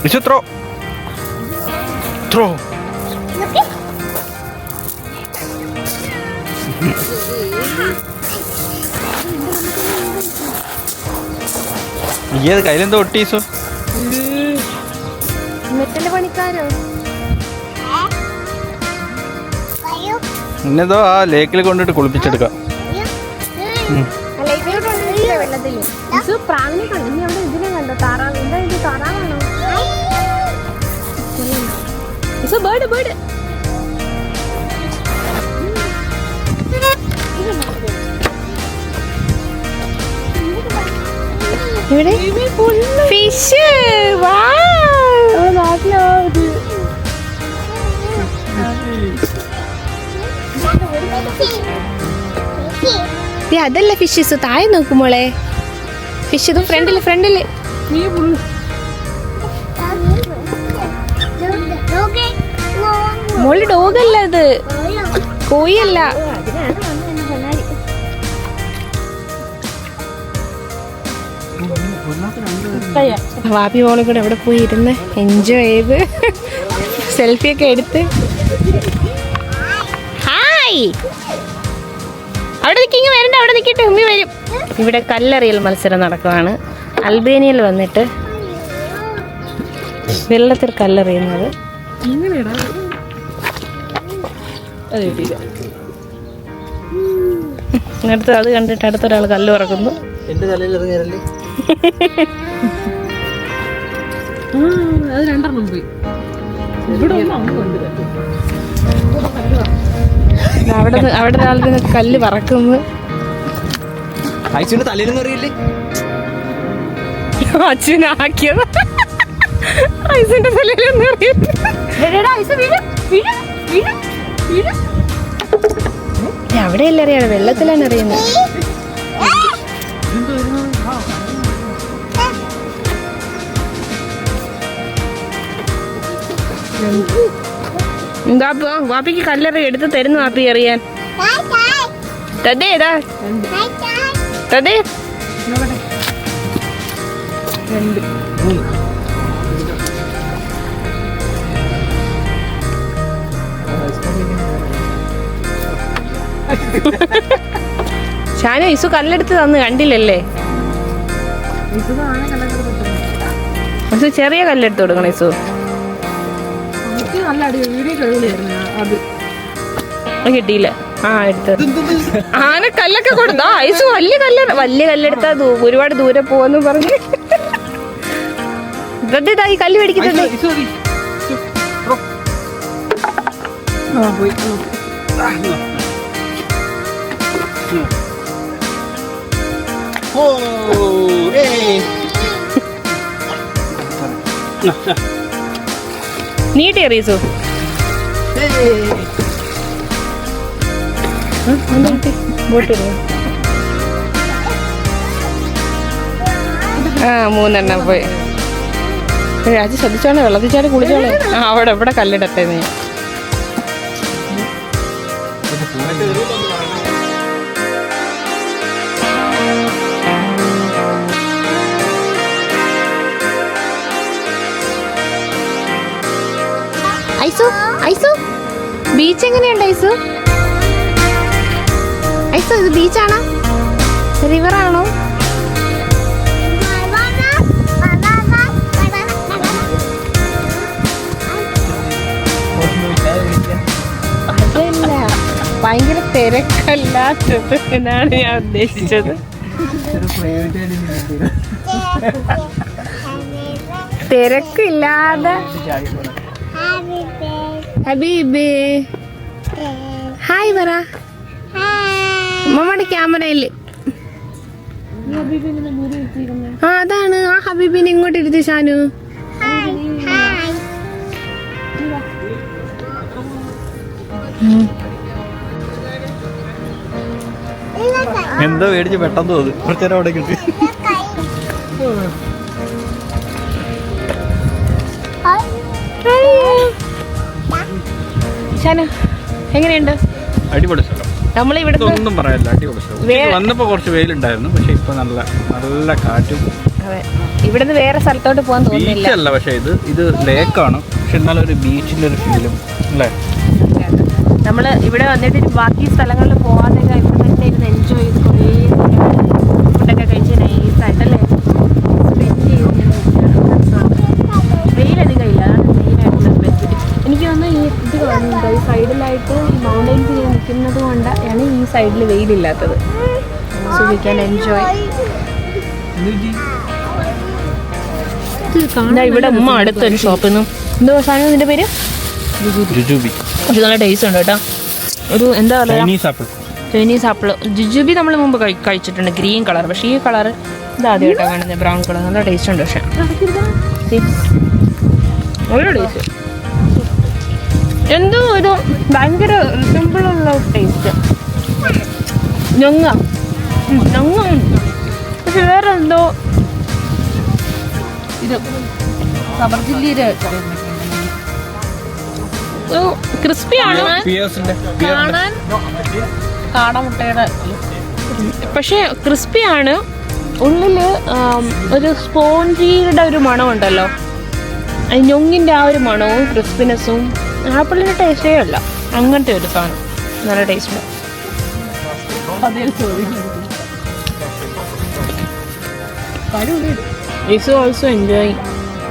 B: It's a throw. Throw. കയ്യിലെന്തോ ഒട്ടീസോ?
A: പണിക്കാരോ
B: ഇന്നതോ ആ ലേക്കിൽ കൊണ്ടിട്ട് കുളിപ്പിച്ചെടുക്കാം.
A: പ്രാവിനെ കണ്ടു. ഇനി അവിടെ ഇതിനെ കണ്ടോ? താറാവ്. എന്താ ഇത്? താറാവാണോ? ബേർഡ് ഇവിടെ ഫിഷ്. അതല്ല ഫിഷസ്. താഴെ നോക്കുമോളെ. ഫിഷ് ഇത് ഫ്രണ്ടില്. മോള് ഡോഗല്ല, അത് കോയല്ല. വാപ്പി മോളും കൂടെ അവിടെ പോയി ഇരുന്ന് എൻജോയ് ചെയ്ത് സെൽഫിയൊക്കെ എടുത്ത്. ഹായ്, അവിടെ നിൽക്കിങ്ങ് വരണ്ട, അവിടെ നിൽക്കട്ടെ, ഉമ്മി വരും. ഇവിടെ കല്ലെറിയൽ മത്സരം നടക്കുവാണ്. അൽബേനിയയിൽ വന്നിട്ട് വെള്ളത്തിൽ കല്ലെറിയുന്നത്. അടുത്ത് അത് കണ്ടിട്ട് അടുത്തൊരാൾ കല്ല് പറക്കുന്നു.
C: എന്റെ തലയിൽ ഇറങ്ങിയല്ലേ അത് രണ്ടെണ്ണം പോയി.
A: അവിടെ ഒരാളുടെ കല്ല് പറക്കുന്നു.
C: അയച്ചിന്റെ തലയിലൊന്നും അറിയില്ലേ?
A: അച്ഛനാക്കിയത് ഐസിന്റെ തലയിലൊന്നും അറിയില്ല. അവിടെയല്ല അറിയാം, വെള്ളത്തിലാണ് അറിയുന്നത്. എന്താ വാപ്പിക്ക് കല്ലെറി എടുത്ത് തരുന്നു വാപ്പി അറിയാൻ. തതേതാ തതേ ഷാനു ഇസു കല്ലെടുത്ത് തന്ന് കണ്ടില്ലല്ലേ? ഇസു ചെറിയ കല്ലെടുത്ത് കൊടുക്കണം. ഇസു കിട്ടിയില്ല. എടുത്ത് ആന കല്ലൊക്കെ കൊടുത്താ. ഐസു വലിയ കല്ലെടുത്താ ഒരുപാട് ദൂരെ പോവെന്ന് പറഞ്ഞു. ഈ കല്ല് മേടിക്കുന്നുണ്ട്. നീട്ടി റീസു. മൂന്നെണ്ണം പോയി. രാജു ശ്രദ്ധിച്ചോളെ, വെള്ളത്തിൽ ചാടി കുളിച്ചോളെ. അവിടെ ഇവിടെ കല്ലിടട്ടെ നീ. ഐസു ഐസു ബീച്ച് എങ്ങനെയുണ്ട് ഐസു? ഐസു ഇത് ബീച്ചാണോ റിവറാണോ? അതല്ല, ഭയങ്കര തിരക്കല്ലാത്തത് എന്നാണ് ഞാൻ ഉദ്ദേശിച്ചത്. തിരക്കില്ലാതെ. ഹബീബി ഹായ് പറ മമ്മയുടെ ക്യാമറയില്. അതാണ് ആ ഹബീബിനെ ഇങ്ങോട്ട് ഇരുത്തി ഷാനു.
B: എന്തോ മേടിച്ച് പെട്ടെന്ന് തോന്നി കുറച്ചേരം അവിടെ കിട്ടി.
A: ഷാനു എങ്ങനെയുണ്ട്?
B: അടിപൊളി സ്ഥലം.
A: നമ്മളിവിടെ
B: ഒന്നും പറയാനില്ല, അടിപൊളി സ്ഥലം. വന്നപ്പോ കുറച്ച് വെയിലുണ്ടായിരുന്നു, പക്ഷെ ഇപ്പൊ നല്ല കാറ്റും.
A: അതെ, ഇവിടുന്ന് വേറെ സ്ഥലത്തോട്ട് പോകാൻ തോന്നുന്നില്ല.
B: ബീച്ചല്ല, പക്ഷെ ഇത് ലേക്കാണ്. പക്ഷെ എന്നാലും ഒരു ബീച്ചിന്റെ ഒരു ഫീലും അല്ലേ.
A: നമ്മൾ ഇവിടെ വന്നിട്ട് ബാക്കി സ്ഥലങ്ങളിൽ പോകാനൊക്കെ ഇവിടെ തന്നെ ഇരുന്ന് എൻജോയ് ചെയ്ത് കുറേ ഫുഡൊക്കെ കഴിച്ച് നൈസായിട്ടല്ലേ സ്പെൻഡ് ചെയ്ത്. വെയിലധികം ഇല്ല, അതാണ് മെയിനായിട്ടുള്ള ബെനിഫിറ്റ്. എനിക്ക് തോന്നുന്നു ഈ ഇത് കാണുന്നുണ്ട്, ഈ സൈഡിലായിട്ട് ഈ മൗണ്ടൻസ് നിൽക്കുന്നത് കൊണ്ടാണ് ഈ സൈഡിൽ വെയിലില്ലാത്തത്. So we can enjoy. ഇവിടെ ഉമ്മ അടുത്തൊരു ഷോപ്പിൽ നിന്നും എന്തോ സാധനം ഇതിൻ്റെ പേര്
B: ജുജുബി.
A: പക്ഷെ നല്ല ടേസ്റ്റ് ഉണ്ട് കേട്ടോ. ഒരു എന്താ പറയുക, ചൈനീസ് ആപ്പിൾ. ജുജുബി നമ്മൾ മുമ്പ് കഴിച്ചിട്ടുണ്ട്, ഗ്രീൻ കളർ. പക്ഷേ ഈ കളർ ഇത് ആദ്യമായിട്ടാണ് കാണുന്നത്, ബ്രൗൺ കളർ. നല്ല ടേസ്റ്റ് ഉണ്ട്. പക്ഷെ നല്ല ടേസ്റ്റ്, എന്തോ ഒരു ഭയങ്കര സിമ്പിളുള്ള ടേസ്റ്റ്. ഞങ്ങ പക്ഷെ വേറെ എന്തോ ഇത് സബർജില്ലിയുടെ ക്രിസ്പിയാണ് കാണാൻ, കാടമുട്ടയുടെ. പക്ഷെ ക്രിസ്പിയാണ്. ഉള്ളില് ഒരു സ്പോഞ്ചിയുടെ ഒരു മണമുണ്ടല്ലോ, ഞൊങ്ങിൻ്റെ ആ ഒരു മണവും ക്രിസ്പിനെസ്സും. ആപ്പിളിൻ്റെ ടേസ്റ്റേ അല്ല, അങ്ങനത്തെ ഒരു സാധനം. നല്ല taste. Isu also enjoy.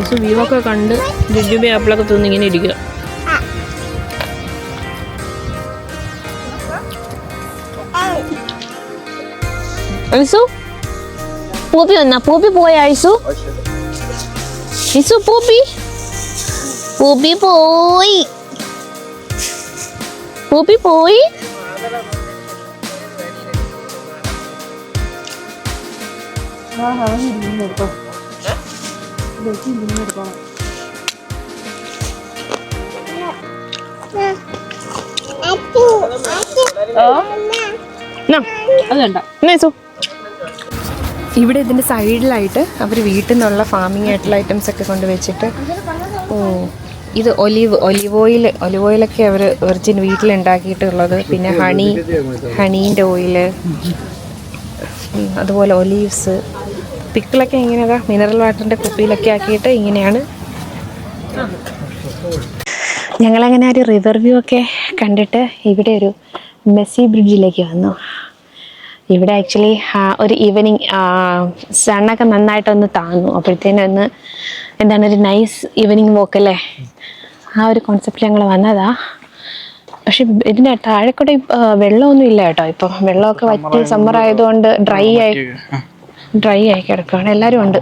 A: Isu view ഒക്കെ കണ്ട് ജുജുബി ആപ്പിളൊക്കെ തിന്ന് ഇങ്ങനെ ഇരിക്കുക. ഐസു പൂപ്പി വന്നാ? പൂപ്പി പോയ ഐസു? ഐസു പൂപ്പി പോയി. പൂപ്പി പോയി. ഇവിടെ ഇതിൻ്റെ സൈഡിലായിട്ട് അവർ വീട്ടിൽ നിന്നുള്ള ഫാമിംഗ് ആയിട്ടുള്ള ഐറ്റംസ് ഒക്കെ കൊണ്ട് വെച്ചിട്ട്, ഇത് ഒലിവ് ഓയിലൊക്കെ അവർ വെർജിൻ വീട്ടിലുണ്ടാക്കിയിട്ടുള്ളത്. പിന്നെ ഹണീൻ്റെ ഓയില്, അതുപോലെ ഒലീവ്സ്, പിക്കിളൊക്കെ ഇങ്ങനെയൊക്കെ മിനറൽ വാട്ടറിൻ്റെ കുപ്പിയിലൊക്കെ ആക്കിയിട്ട് ഇങ്ങനെയാണ്. ഞങ്ങളങ്ങനെ ഒരു റിവർ വ്യൂ ഒക്കെ കണ്ടിട്ട് ഇവിടെ ഒരു മെസ്സി ബ്രിഡ്ജിലേക്ക് വന്നു. ഇവിടെ ആക്ച്വലി ഒരു ഈവനിങ് സണ്ണൊക്കെ നന്നായിട്ടൊന്ന് താന്നു. അപ്പോഴത്തേനും ഒന്ന് എന്താണ് ഒരു നൈസ് ഈവനിങ് വോക്ക് അല്ലേ, ആ ഒരു കോൺസെപ്റ്റ് ഞങ്ങൾ വന്നതാ. പക്ഷെ ഇതിൻ്റെ താഴെക്കൂടെ വെള്ളമൊന്നും ഇല്ല കേട്ടോ. ഇപ്പം വെള്ളമൊക്കെ വറ്റി സമ്മർ ആയതുകൊണ്ട് ഡ്രൈ ആയി കിടക്കുകയാണ്. എല്ലാവരും ഉണ്ട്.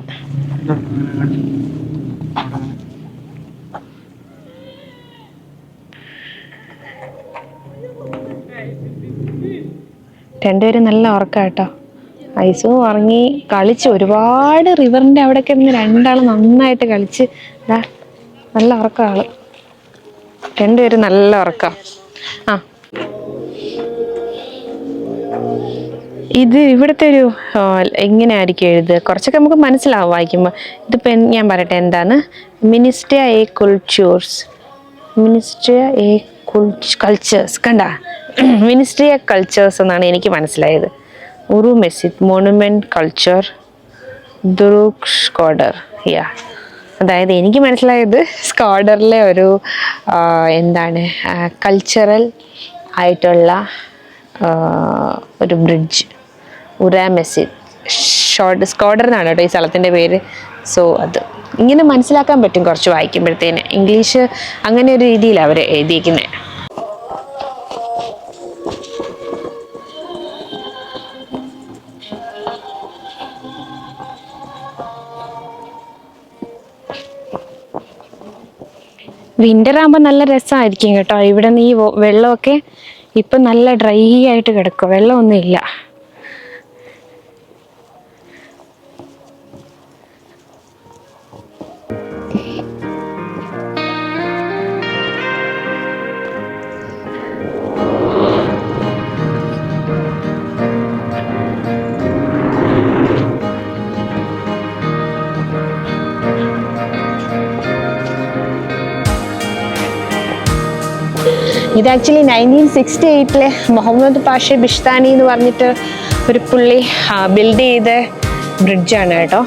A: രണ്ടുപേരും നല്ല ഉറക്കം കേട്ടോ. ഐസും ഉറങ്ങി കളിച്ച് ഒരുപാട് റിവറിൻ്റെ അവിടെയൊക്കെ ഇരുന്ന് രണ്ടാളും നന്നായിട്ട് കളിച്ച് നല്ല ഉറക്കം ആള്. രണ്ടുപേരും നല്ല ഉറക്കം. ഇത് ഇവിടുത്തെ ഒരു എങ്ങനെയായിരിക്കും എഴുതുക, കുറച്ചൊക്കെ നമുക്ക് മനസ്സിലാവും വായിക്കുമ്പോൾ. ഇതിപ്പോൾ ഞാൻ പറയട്ടെ എന്താണ്. മിനിസ്ട്രിയ എ കുൾച്ചേഴ്സ്, മിനിസ്ട്രിയ എ കൾച്ചേഴ്സ് കണ്ട, മിനിസ്ട്രിയ കൾച്ചേഴ്സ് എന്നാണ് എനിക്ക് മനസ്സിലായത്. ഉറു മെസ്സിദ് മോണുമെന്റ് കൾച്ചർ ദുറുക് സ്കോഡർ. അതായത് എനിക്ക് മനസ്സിലായത് സ്കോഡറിലെ ഒരു എന്താണ് കൾച്ചറൽ ആയിട്ടുള്ള ഒരു ബ്രിഡ്ജ്, ഉറാ മെസ്സിദ് സ്കോഡർ എന്നാണ് കേട്ടോ ഈ സ്ഥലത്തിൻ്റെ പേര്. സോ അത് ഇങ്ങനെ മനസ്സിലാക്കാൻ പറ്റും കുറച്ച് വായിക്കുമ്പോഴത്തേന്. ഇംഗ്ലീഷ് അങ്ങനെ ഒരു രീതിയിലാണ് അവർ എഴുതിയിരിക്കുന്നത്. വിൻ്റർ ആകുമ്പോൾ നല്ല രസമായിരിക്കും കേട്ടോ. ഇവിടെ നിന്ന് ഈ വെള്ളമൊക്കെ ഇപ്പം നല്ല ഡ്രൈ ആയിട്ട് കിടക്കും, വെള്ളമൊന്നും ഇല്ല. ഇത് ആക്ച്വലി 1968 മുഹമ്മദ് പാഷ ബിഷ്താനി എന്ന് പറഞ്ഞിട്ട് ഒരു പുള്ളി ബിൽഡ് ചെയ്ത ബ്രിഡ്ജാണ് കേട്ടോ.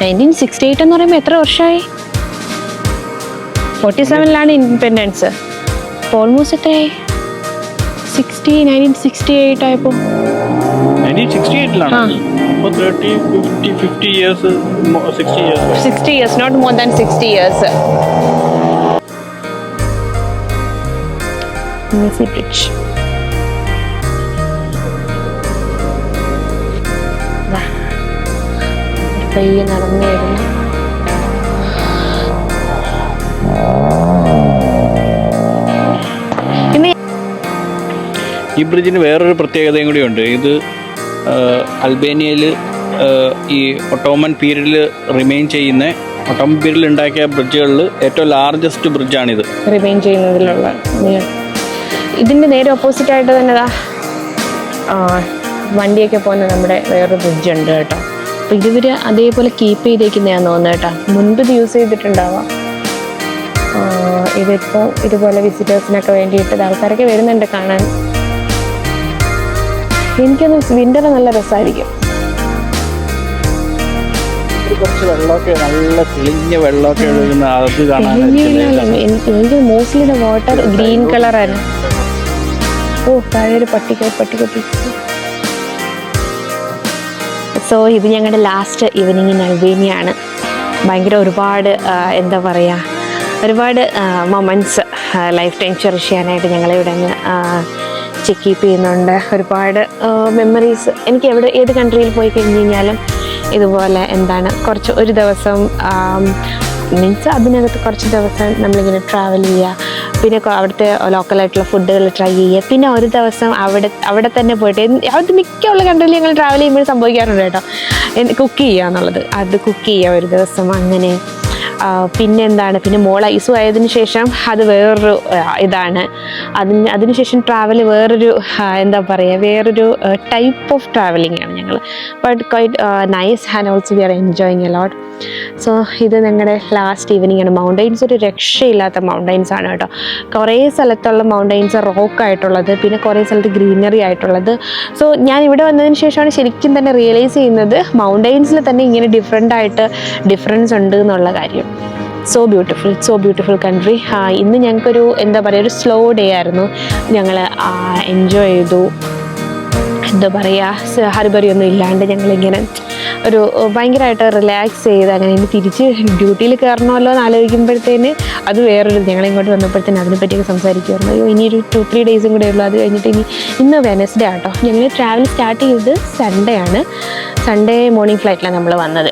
A: 1968 എന്ന് പറയുമ്പോൾ എത്ര വർഷമായി? 47 ഇൻഡിപെൻഡൻസ്. അപ്പോൾ ഓൾമോസ്റ്റ് എത്രയായി? 1968 ആയപ്പോൾ 60 years, not more than 60 years. Messi Bridge. പയ്യെ നടന്നു വരുന്നു.
B: ഈ ബ്രിഡ്ജിന് വേറൊരു പ്രത്യേകതയും കൂടിയുണ്ട്. ഇത് അൽബേനിയയിൽ ഈ ഒട്ടോമൻ പീരീഡിൽ റിമെയിൻ ചെയ്യുന്ന, ഒട്ടോമൻ പീരീഡിൽ ഉണ്ടാക്കിയ ബ്രിഡ്ജുകളിൽ ഏറ്റവും ലാർജസ്റ്റ് ബ്രിഡ്ജാണിത്.
A: റിമെയിൻ ചെയ്യുന്നതിലുള്ള ഇതിൻ്റെ നേരെ ഓപ്പോസിറ്റ് ആയിട്ട് തന്നെ വണ്ടിയൊക്കെ പോകുന്ന നമ്മുടെ വേറൊരു ബ്രിഡ്ജ് ഉണ്ട് കേട്ടോ. അപ്പോൾ ഇതിവർ അതേപോലെ കീപ്പ് ചെയ്തേക്കുന്നതാണെന്ന് തോന്നുന്നു കേട്ടോ. മുൻപ് ഇത് യൂസ് ചെയ്തിട്ടുണ്ടാവാം. ഇതിപ്പോൾ ഇതുപോലെ വിസിറ്റേഴ്സിനൊക്കെ വേണ്ടിയിട്ട് ആൾക്കാരൊക്കെ വരുന്നുണ്ട് കാണാൻ. എനിക്കൊന്ന് വിൻ്റർ നല്ല രസമായിരിക്കും.
B: കുറച്ച് വെള്ളമൊക്കെ നല്ല തെളിഞ്ഞ വെള്ളമൊക്കെ ഒഴുകുന്ന അത് കാണാൻ.
A: എനിക്ക് മോസ്റ്റ്ലി വാട്ടർ ഗ്രീൻ കളറാണ്. ഓ താഴെ ഒരു പട്ടിക്കുട്ടി. സോ ഇത് ഞങ്ങളുടെ ലാസ്റ്റ് ഈവനിങ് ഇൻ അൽബേനിയാണ്. ഭയങ്കര ഒരുപാട് എന്താ പറയുക, ഒരുപാട് മൊമെൻറ്റ്സ് ലൈഫ് ടൈം ചെറിഷ് ചെയ്യാനായിട്ട് ഞങ്ങളിവിടെ നിന്ന് കീപ്പ് ചെയ്യുന്നുണ്ട്. ഒരുപാട് മെമ്മറീസ്. എനിക്ക് ഏത് കൺട്രിയിൽ പോയി കഴിഞ്ഞ് കഴിഞ്ഞാലും ഇതുപോലെ എന്താണ് ഒരു ദിവസം മീൻസ് അതിനകത്ത് കുറച്ച് ദിവസം നമ്മളിങ്ങനെ ട്രാവൽ ചെയ്യുക, പിന്നെ അവിടുത്തെ ലോക്കലായിട്ടുള്ള ഫുഡുകൾ ട്രൈ ചെയ്യുക, പിന്നെ ഒരു ദിവസം അവിടെ തന്നെ പോയിട്ട് അവിടുത്തെ മിക്കുള്ള കൺട്രിയിൽ ഞങ്ങൾ ട്രാവൽ ചെയ്യുമ്പോൾ സംഭവിക്കാറുണ്ട് കേട്ടോ, കുക്ക് ചെയ്യുക എന്നുള്ളത്. അത് കുക്ക് ചെയ്യുക ഒരു ദിവസം അങ്ങനെ. പിന്നെ പിന്നെ മോൾ ഐസു ആയതിനു ശേഷം അത് വേറൊരു ഇതാണ്. അതിനുശേഷം ട്രാവൽ വേറൊരു എന്താ പറയുക, വേറൊരു ടൈപ്പ് ഓഫ് ട്രാവലിംഗ് ആണ് ഞങ്ങൾ. But quite nice and also we are enjoying a lot. So ഇത് ഞങ്ങളുടെ ലാസ്റ്റ് ഈവനിങ് ആണ്. മൗണ്ടൈൻസ് ഒരു രക്ഷയില്ലാത്ത മൗണ്ടൈൻസ് ആണ് കേട്ടോ. കുറേ സ്ഥലത്തുള്ള മൗണ്ടൈൻസ് റോക്കായിട്ടുള്ളത്, പിന്നെ കുറേ സ്ഥലത്ത് ഗ്രീനറി ആയിട്ടുള്ളത്. സോ ഞാൻ ഇവിടെ വന്നതിന് ശേഷമാണ് ശരിക്കും തന്നെ റിയലൈസ് ചെയ്യുന്നത് മൗണ്ടൈൻസിൽ തന്നെ ഇങ്ങനെ ഡിഫറൻസ് ഉണ്ട് എന്നുള്ള കാര്യം. So beautiful country. ഇന്ന് ഞങ്ങൾക്കൊരു എന്താ പറയുക, ഒരു സ്ലോ ഡേ ആയിരുന്നു. ഞങ്ങൾ എൻജോയ് ചെയ്തു. എന്താ പറയുക, ഹരിബറിയൊന്നും ഇല്ലാണ്ട് ഞങ്ങളിങ്ങനെ ഒരു ഭയങ്കരമായിട്ട് റിലാക്സ് ചെയ്ത് അങ്ങനെ ഇനി തിരിച്ച് ഡ്യൂട്ടിയിൽ കയറണമല്ലോ എന്ന് ആലോചിക്കുമ്പോഴത്തേന് അത് വേറൊരു, ഞങ്ങളിങ്ങോട്ട് വന്നപ്പോഴത്തേന് അതിനെപ്പറ്റിയൊക്കെ സംസാരിക്കുമായിരുന്നു. അയ്യോ ഇനി ഒരു 2-3 ഡേയ്സും കൂടെ ഉള്ളൂ, അത് കഴിഞ്ഞിട്ട് ഇന്ന് വെനസ്ഡേ ആട്ടോ. ഞങ്ങൾ ട്രാവൽ സ്റ്റാർട്ട് ചെയ്തത് സൺഡേ മോർണിംഗ് ഫ്ലൈറ്റിലാണ് നമ്മൾ വന്നത്.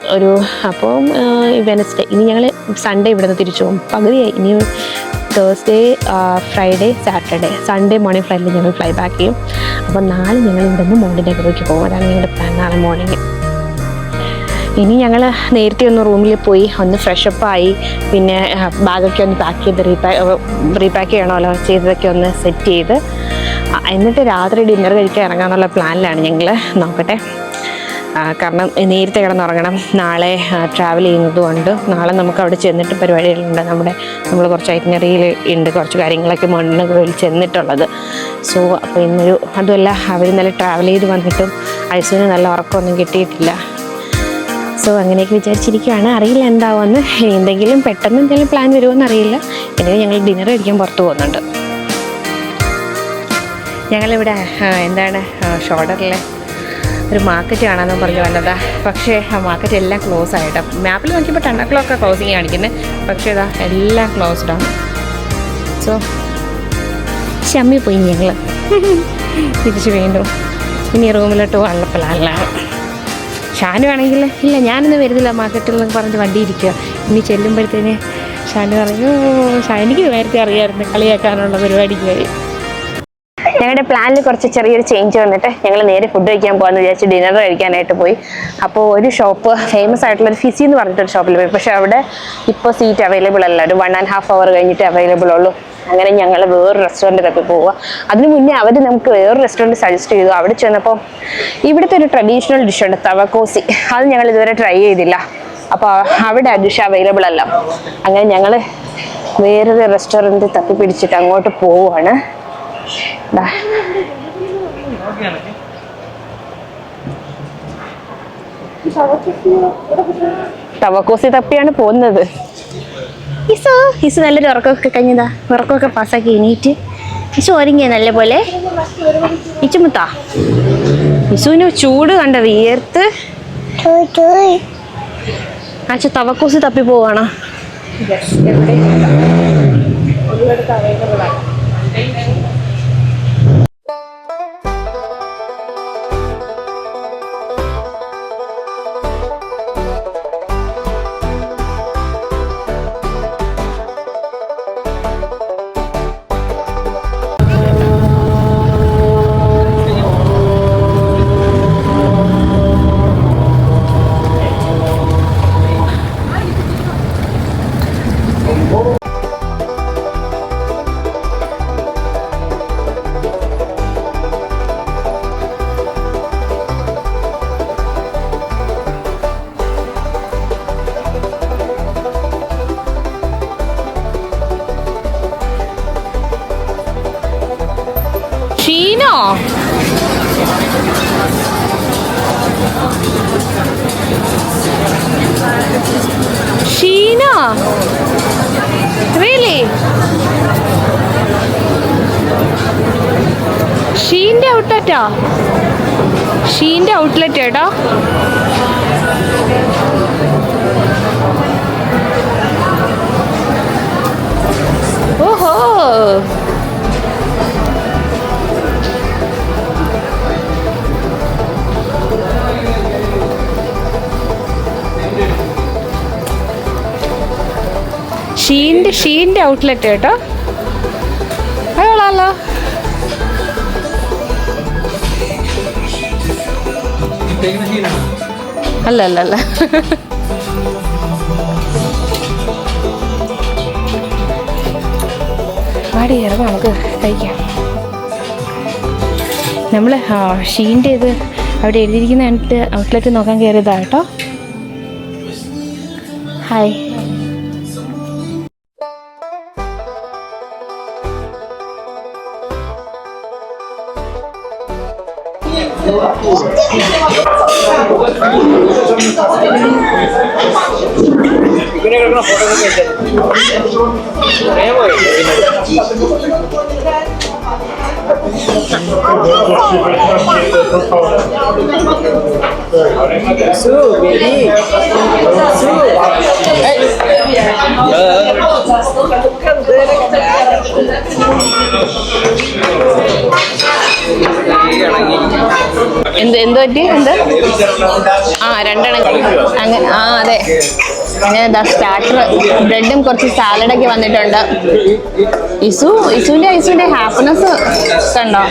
A: അപ്പോൾ വെനസ്ഡേ, ഇനി ഞങ്ങൾ സൺഡേ ഇവിടെ നിന്ന് തിരിച്ചു പോകും. പകുതിയായി. ഇനി Thursday, Friday, Saturday, Sunday morning ഫ്ലൈറ്റിൽ ഞങ്ങൾ ഫ്ലൈ ബാക്ക് ചെയ്യും. അപ്പോൾ നാളെ ഞങ്ങൾ ഇവിടെ നിന്ന് മൗണ്ടനഗറിലേക്ക് പോകും. അതാണ് ഞങ്ങളുടെ പ്ലാൻ, നാളെ മോർണിംഗ്. ഇനി ഞങ്ങൾ നേരത്തെ ഒന്ന് റൂമിൽ പോയി ഒന്ന് ഫ്രഷപ്പായി, പിന്നെ ബാഗൊക്കെ ഒന്ന് പാക്ക് ചെയ്ത് റീപാക്ക് ചെയ്യണമല്ലോ, ചെയ്തതൊക്കെ ഒന്ന് സെറ്റ് ചെയ്ത് എന്നിട്ട് രാത്രി ഡിന്നർ കഴിക്കാൻ ഇറങ്ങാമെന്നുള്ള പ്ലാനിലാണ് ഞങ്ങൾ. നോക്കട്ടെ, കാരണം നേരത്തെ കിടന്നുറങ്ങണം. നാളെ ട്രാവൽ ചെയ്യുന്നതുകൊണ്ട് നാളെ നമുക്ക് അവിടെ ചെന്നിട്ട് പരിപാടികളുണ്ട്. നമ്മൾ കുറച്ച് ഐറ്റിനറിയിൽ ഉണ്ട് കുറച്ച് കാര്യങ്ങളൊക്കെ മണ്ണുകളിൽ ചെന്നിട്ടുള്ളത്. സോ അപ്പോൾ അതുമല്ല, അവർ നല്ല ട്രാവൽ ചെയ്ത് വന്നിട്ടും ഐസുവിന് നല്ല ഉറക്കമൊന്നും കിട്ടിയിട്ടില്ല. സോ അങ്ങനെയൊക്കെ വിചാരിച്ചിരിക്കുകയാണ്. അറിയില്ല എന്താവുമെന്ന്. പെട്ടെന്ന് എന്തെങ്കിലും പ്ലാൻ വരുമോയെന്ന് അറിയില്ല. അല്ലെങ്കിൽ ഞങ്ങൾ ഡിന്നർ കഴിക്കാൻ പുറത്ത് പോകുന്നുണ്ട്. ഞങ്ങളിവിടെ ഷോർഡറിലെ ഒരു മാർക്കറ്റ് കാണാമെന്ന് പറഞ്ഞ് വന്നതാ. പക്ഷേ ആ മാർക്കറ്റ് എല്ലാം ക്ലോസ് ആയിട്ട്, മാപ്പിൽ നോക്കിയപ്പോൾ 10 o'clock ക്ലോസിങ് കാണിക്കുന്നത്. പക്ഷേ ഇതാ എല്ലാം ക്ലോസ്ഡാണ്. സോ ഷമ്മി പോയി ഞങ്ങൾ തിരിച്ച് വീണ്ടും ഇനി റൂമിലോട്ട് പോകാനുള്ള പ്ലാനിലാണ്. ഷാനു ആണെങ്കിൽ ഇല്ല ഞാനൊന്നും വരുന്നില്ല മാർക്കറ്റിൽ പറഞ്ഞ് വണ്ടി ഇരിക്കുക. ഇനി ചെല്ലുമ്പോഴത്തേന് ഷാനു പറഞ്ഞു, എനിക്ക് നേരത്തെ അറിയാമായിരുന്നു കളിയാക്കാനുള്ള പരിപാടിക്ക് പോയി. ഞങ്ങളുടെ പ്ലാനിൽ കുറച്ച് ചെറിയൊരു ചേഞ്ച് വന്നിട്ട് ഞങ്ങൾ നേരെ ഫുഡ് കഴിക്കാൻ പോകാമെന്ന് വിചാരിച്ച് ഡിന്നർ കഴിക്കാനായിട്ട് പോയി. അപ്പോൾ ഒരു ഷോപ്പ്, ഫേമസ് ആയിട്ടുള്ളൊരു ഫിസി എന്ന് പറഞ്ഞിട്ടൊരു ഷോപ്പിൽ പോയി. പക്ഷേ അവിടെ ഇപ്പോൾ സീറ്റ് അവൈലബിൾ അല്ല, ഒരു 1.5 hour കഴിഞ്ഞിട്ട് അവൈലബിൾ ഉള്ളൂ. അങ്ങനെ ഞങ്ങൾ വേറൊരു റെസ്റ്റോറൻറ്റിലൊക്കെ പോവുക. അതിന് മുന്നേ അവർ നമുക്ക് വേറൊരു റെസ്റ്റോറൻറ്റ് സജസ്റ്റ് ചെയ്തു. അവിടെ ചെന്നപ്പോൾ ഇവിടുത്തെ ഒരു ട്രഡീഷണൽ ഡിഷുണ്ട് തവക്കോസി, അത് ഞങ്ങൾ ഇതുവരെ ട്രൈ ചെയ്തില്ല. അപ്പോൾ അവിടെ ആ ഡിഷ് അവൈലബിൾ അല്ല. അങ്ങനെ ഞങ്ങൾ വേറൊരു റെസ്റ്റോറൻറ്റ് തപ്പി പിടിച്ചിട്ട് അങ്ങോട്ട് പോവുകയാണ്. തവക്കോസി തപ്പിയാണ് പോകുന്നത്. ഇസു നല്ലൊരു ഉറക്കമൊക്കെ കഴിഞ്ഞതാ, ഉറക്കമൊക്കെ പാസ്സാക്കി എണീറ്റ് ഇസു ഒരുങ്ങിയ നല്ല പോലെ. ഇച്ചുമുത്താ ഇസുവിന് ചൂട് കണ്ട വിയർത്ത് അച്ഛ തവക്കോസി തപ്പി പോവാണോ? Sheena, really? ഷീൻ്റെ ഔട്ട്ലെറ്റാ? ഷീൻ്റെ ഔട്ട്ലെറ്റ് ഏട്ടാ? ഓഹോ, ഷീൻ്റെ ഔട്ട്ലെറ്റ് കേട്ടോ. അയാളല്ലോ അല്ല അല്ല അല്ല പാടി ഇറങ്ങാം, നമുക്ക് കഴിക്കാം. നമ്മൾ ഷീൻ്റെ ഇത് അവിടെ എഴുതിയിരിക്കുന്ന കണ്ടിട്ട് ഔട്ട്ലെറ്റ് നോക്കാൻ കയറിയതാണ് കേട്ടോ. ഹായ്. എന്ത് പറ്റി എന്ത് രണ്ടെണ്ണം അതെ അങ്ങനെ സ്റ്റാർട്ടർ ബ്രെഡും കുറച്ച് സാലഡൊക്കെ വന്നിട്ടുണ്ട്. ഐസുവിന്റെ ഹാപ്പിനെസ് കണ്ടോ?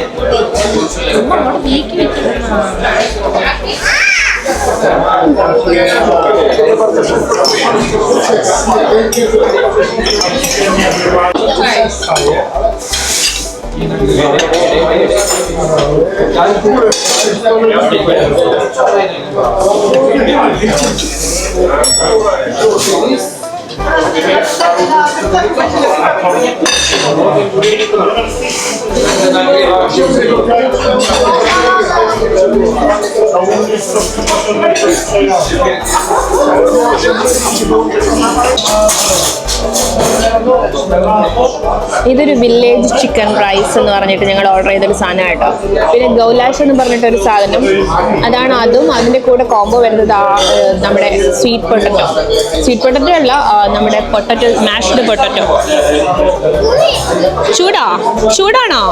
A: ഇതൊരു വില്ലേജ് ചിക്കൻ റൈസ് എന്ന് പറഞ്ഞിട്ട് ഞങ്ങൾ ഓർഡർ ചെയ്തൊരു സാധനം കേട്ടോ. പിന്നെ ഗൗലാഷ് എന്ന് പറഞ്ഞിട്ടൊരു സാധനം, അതാണ്. അതും അതിൻ്റെ കൂടെ കോംബോ വരുന്നത് നമ്മുടെ സ്വീറ്റ് പൊട്ടറ്റോ അല്ല, നമ്മുടെ പൊട്ടറ്റോ, മാഷ്ഡ് പൊട്ടറ്റോ. ചൂടാണോ?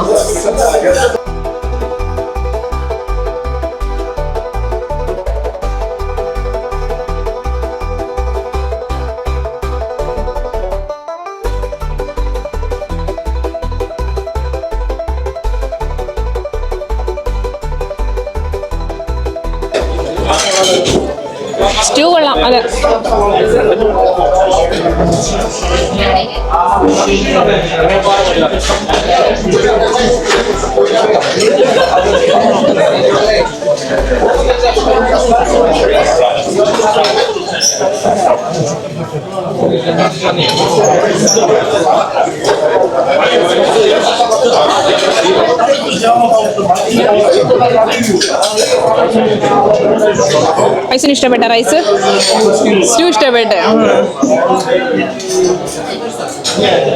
A: സ്റ്റൂ കൊള്ളാം. അതെ, ഐസിന് ഇഷ്ടപ്പെട്ട റൈസ്, സ്റ്റൂ ഇഷ്ടപ്പെട്ടെ.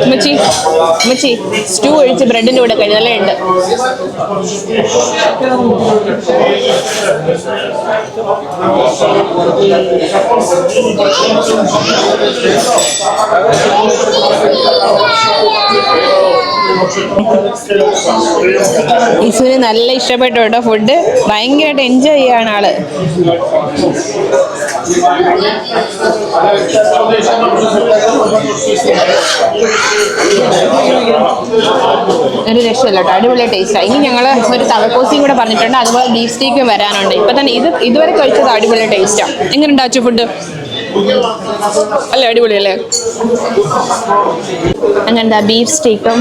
A: ഉമ്മച്ചി സ്റ്റൂ ഒഴിച്ച് ബ്രെഡിൻ്റെ കൂടെ കഴിഞ്ഞ നല്ലുണ്ട്. ഇസുവിന് നല്ല ഇഷ്ടപ്പെട്ടു കേട്ടോ ഫുഡ്. ഭയങ്കരമായിട്ട് എൻജോയ് ചെയ്യാണ് ആള്. ഒരു രക്ഷയില്ല കേട്ടോ, അടിപൊളി ടേസ്റ്റാണ്. ഇനി ഞങ്ങൾ ഒരു തവക്കോസിയും കൂടെ പറഞ്ഞിട്ടുണ്ട്, അതുപോലെ ബീഫ് സ്റ്റേക്കും വരാനുണ്ട്. ഇപ്പം തന്നെ ഇതുവരെ കഴിച്ചത് അടിപൊളി ടേസ്റ്റാണ്. എങ്ങനെ ഉണ്ടാച്ചു ഫുഡ്? അല്ലേ, അടിപൊളിയല്ലേ? അങ്ങനെ ബീഫ് സ്റ്റേക്കും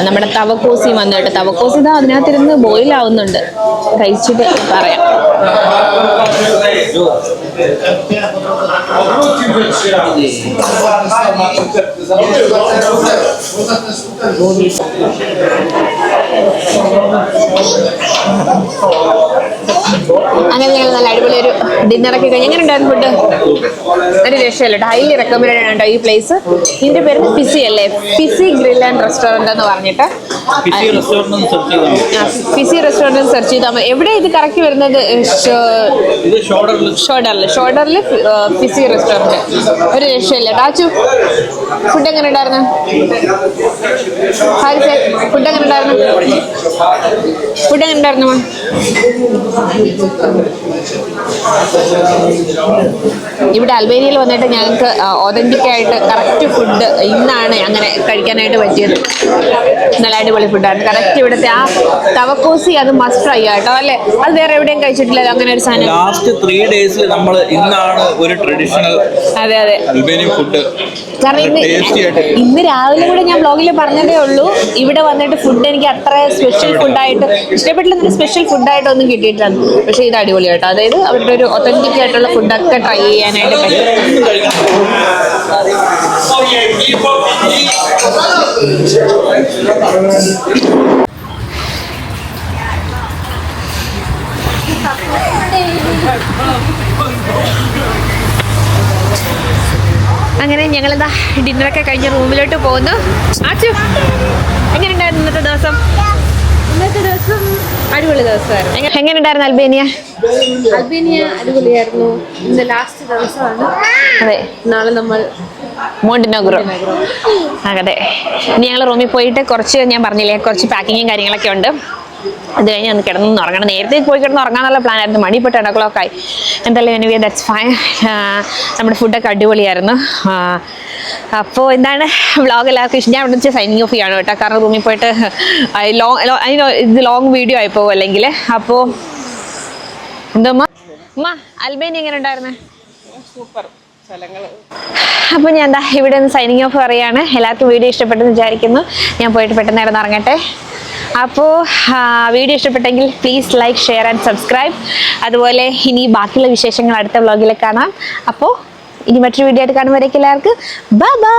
A: നമ്മുടെ തവക്കോസിയും വന്നിട്ട്, തവക്കോസി ഇതാ അതിനകത്തിരുന്ന് ബോയിൽ ആവുന്നുണ്ട്. കഴിച്ചിട്ട് പറയാം. അങ്ങനെ ഞങ്ങൾ നല്ല അടിപൊളി ഒരു ഡിന്നറൊക്കെ കഴിഞ്ഞ് എങ്ങനെ ഉണ്ടായിരുന്നു ഫുഡ്? ഒരു രക്ഷയില്ല, ഹൈലി റെക്കമെൻഡഡ് ആണ് ഈ പ്ലേസ്. ഇതിന്റെ പേര് ഫിസി അല്ലേ, ഫിസി ഗ്രിൽ ആൻഡ് റെസ്റ്റോറന്റ് എന്ന് പറഞ്ഞിട്ട്. ഫിസി റെസ്റ്റോറന്റ് സെർച്ച് ചെയ്താൽ മതി. എവിടെ ഇത് കറക്റ്റ് വരുന്നത്? ഷോർഡറിൽ ഫിസി റെസ്റ്റോറന്റ്. ഒരു രക്ഷയില്ല. ടാച്ചു, ഫുഡ് എങ്ങനെ ഉണ്ടായിരുന്നു? ഫുഡ് എങ്ങനെ ഉണ്ടായിരുന്നു? ഫുഡ് എങ്ങനെ ഉണ്ടായിരുന്നു? ഇവിടെ അൽബേനിയയിൽ വന്നിട്ട് ഞങ്ങൾക്ക് ഒതന്റിക് ആയിട്ട് കറക്റ്റ് ഫുഡ് ഇന്നാണ് അങ്ങനെ കഴിക്കാനായിട്ട് പറ്റിയത്. നല്ല അടിപൊളി ഫുഡാണ്. കറക്റ്റ് ഇവിടുത്തെ ആ തവക്കോസി അത് മസ്റ്റ് ട്രൈ കേട്ടോ, അല്ലേ? അത് വേറെ എവിടെയും കഴിച്ചിട്ടില്ല അങ്ങനെ ഒരു സാധനം.
B: ലാസ്റ്റ് 3 ഡേയ്സിൽ നമ്മൾ ഇന്നാണ് ഒരു ട്രഡീഷണൽ അൽബേനിയൻ ഫുഡ്.
A: കാരണം ഇന്ന് രാവിലെ കൂടെ ഞാൻ ബ്ലോഗിൽ പറഞ്ഞതേ ഉള്ളൂ, ഇവിടെ വന്നിട്ട് ഫുഡ് എനിക്ക് അത്ര സ്പെഷ്യൽ ഫുഡായിട്ട് ഇഷ്ടപ്പെട്ടില്ല, സ്പെഷ്യൽ ഫുഡായിട്ട് ഒന്നും കിട്ടിയിട്ടില്ല. പക്ഷേ ഇത് അടിപൊളി കേട്ടോ. അതായത് അവരുടെ ഒരു ഒത്തന്റിക് ആയിട്ടുള്ള ഫുഡൊക്കെ ട്രൈ ചെയ്യാനായിട്ട് പറ്റും. അങ്ങനെ ഞങ്ങളിതാ ഡിന്നറൊക്കെ കഴിഞ്ഞ് റൂമിലോട്ട് പോകുന്നു. ആച്ചു, എങ്ങനെയുണ്ടായിരുന്നു ഇന്നത്തെ ദിവസം?
E: ഇന്നത്തെ ദിവസം അടിപൊളി ദിവസമായിരുന്നു.
A: എങ്ങനെയുണ്ടായിരുന്നു അൽബേനിയ?
E: അൽബേനിയ അടിപൊളിയായിരുന്നു. ഇന്ന് ലാസ്റ്റ് ദിവസമാണ്.
A: അതെ,
E: നാളെ നമ്മൾ
A: മോണ്ടിനോഗ്രോ. അതെ, ഇനി ഞങ്ങൾ റൂമിൽ പോയിട്ട് കുറച്ച്, ഞാൻ പറഞ്ഞില്ലേ, കുറച്ച് പാക്കിങ്ങും കാര്യങ്ങളൊക്കെ ഉണ്ട്. അത് കഴിഞ്ഞ് ഒന്ന് കിടന്നൊന്ന് ഉറങ്ങണം. നേരത്തെ പോയി കിടന്ന് ഉറങ്ങാനുള്ള പ്ലാൻ ആയിരുന്നു. മണി ഇപ്പോൾ 10 o'clock ആയി. എന്തായാലും എനിവേ ദാറ്റ്സ് ഫൈൻ. നമ്മുടെ ഫുഡൊക്കെ അടിപൊളിയായിരുന്നു. അപ്പോൾ എന്താണ് വ്ളോഗ് എല്ലാവർക്കും ഇഷ്ടം. ഞാൻ ഇവിടെ വെച്ച് സൈനിങ് ഓഫ് ചെയ്യാണ് കേട്ടോ, കാരണം റൂമിൽ പോയിട്ട് ഇത് ലോങ് വീഡിയോ ആയി പോകും അല്ലെങ്കിൽ. അപ്പോൾ എന്തോ അമ്മ അൽബേനിയ എങ്ങനെ ഉണ്ടായിരുന്നേ?
C: സൂപ്പർ സ്ഥലങ്ങൾ.
A: അപ്പോൾ ഞാൻ എന്താ ഇവിടെ നിന്ന് സൈനിങ് ഓഫ് പറയുകയാണ്. എല്ലാവർക്കും വീഡിയോ ഇഷ്ടപ്പെട്ടെന്ന് വിചാരിക്കുന്നു. ഞാൻ പോയിട്ട് പെട്ടെന്ന് ഇറന്ന് ഇറങ്ങട്ടെ. അപ്പോൾ വീഡിയോ ഇഷ്ടപ്പെട്ടെങ്കിൽ please like, share and subscribe. അതുപോലെ ഇനി ബാക്കിയുള്ള വിശേഷങ്ങൾ അടുത്ത വ്ളോഗിൽ കാണാം. അപ്പോൾ ഇനി മറ്റൊരു വീഡിയോ ആയിട്ട് കാണുമ്പോഴേക്കും എല്ലാവർക്കും ബൈ ബൈ.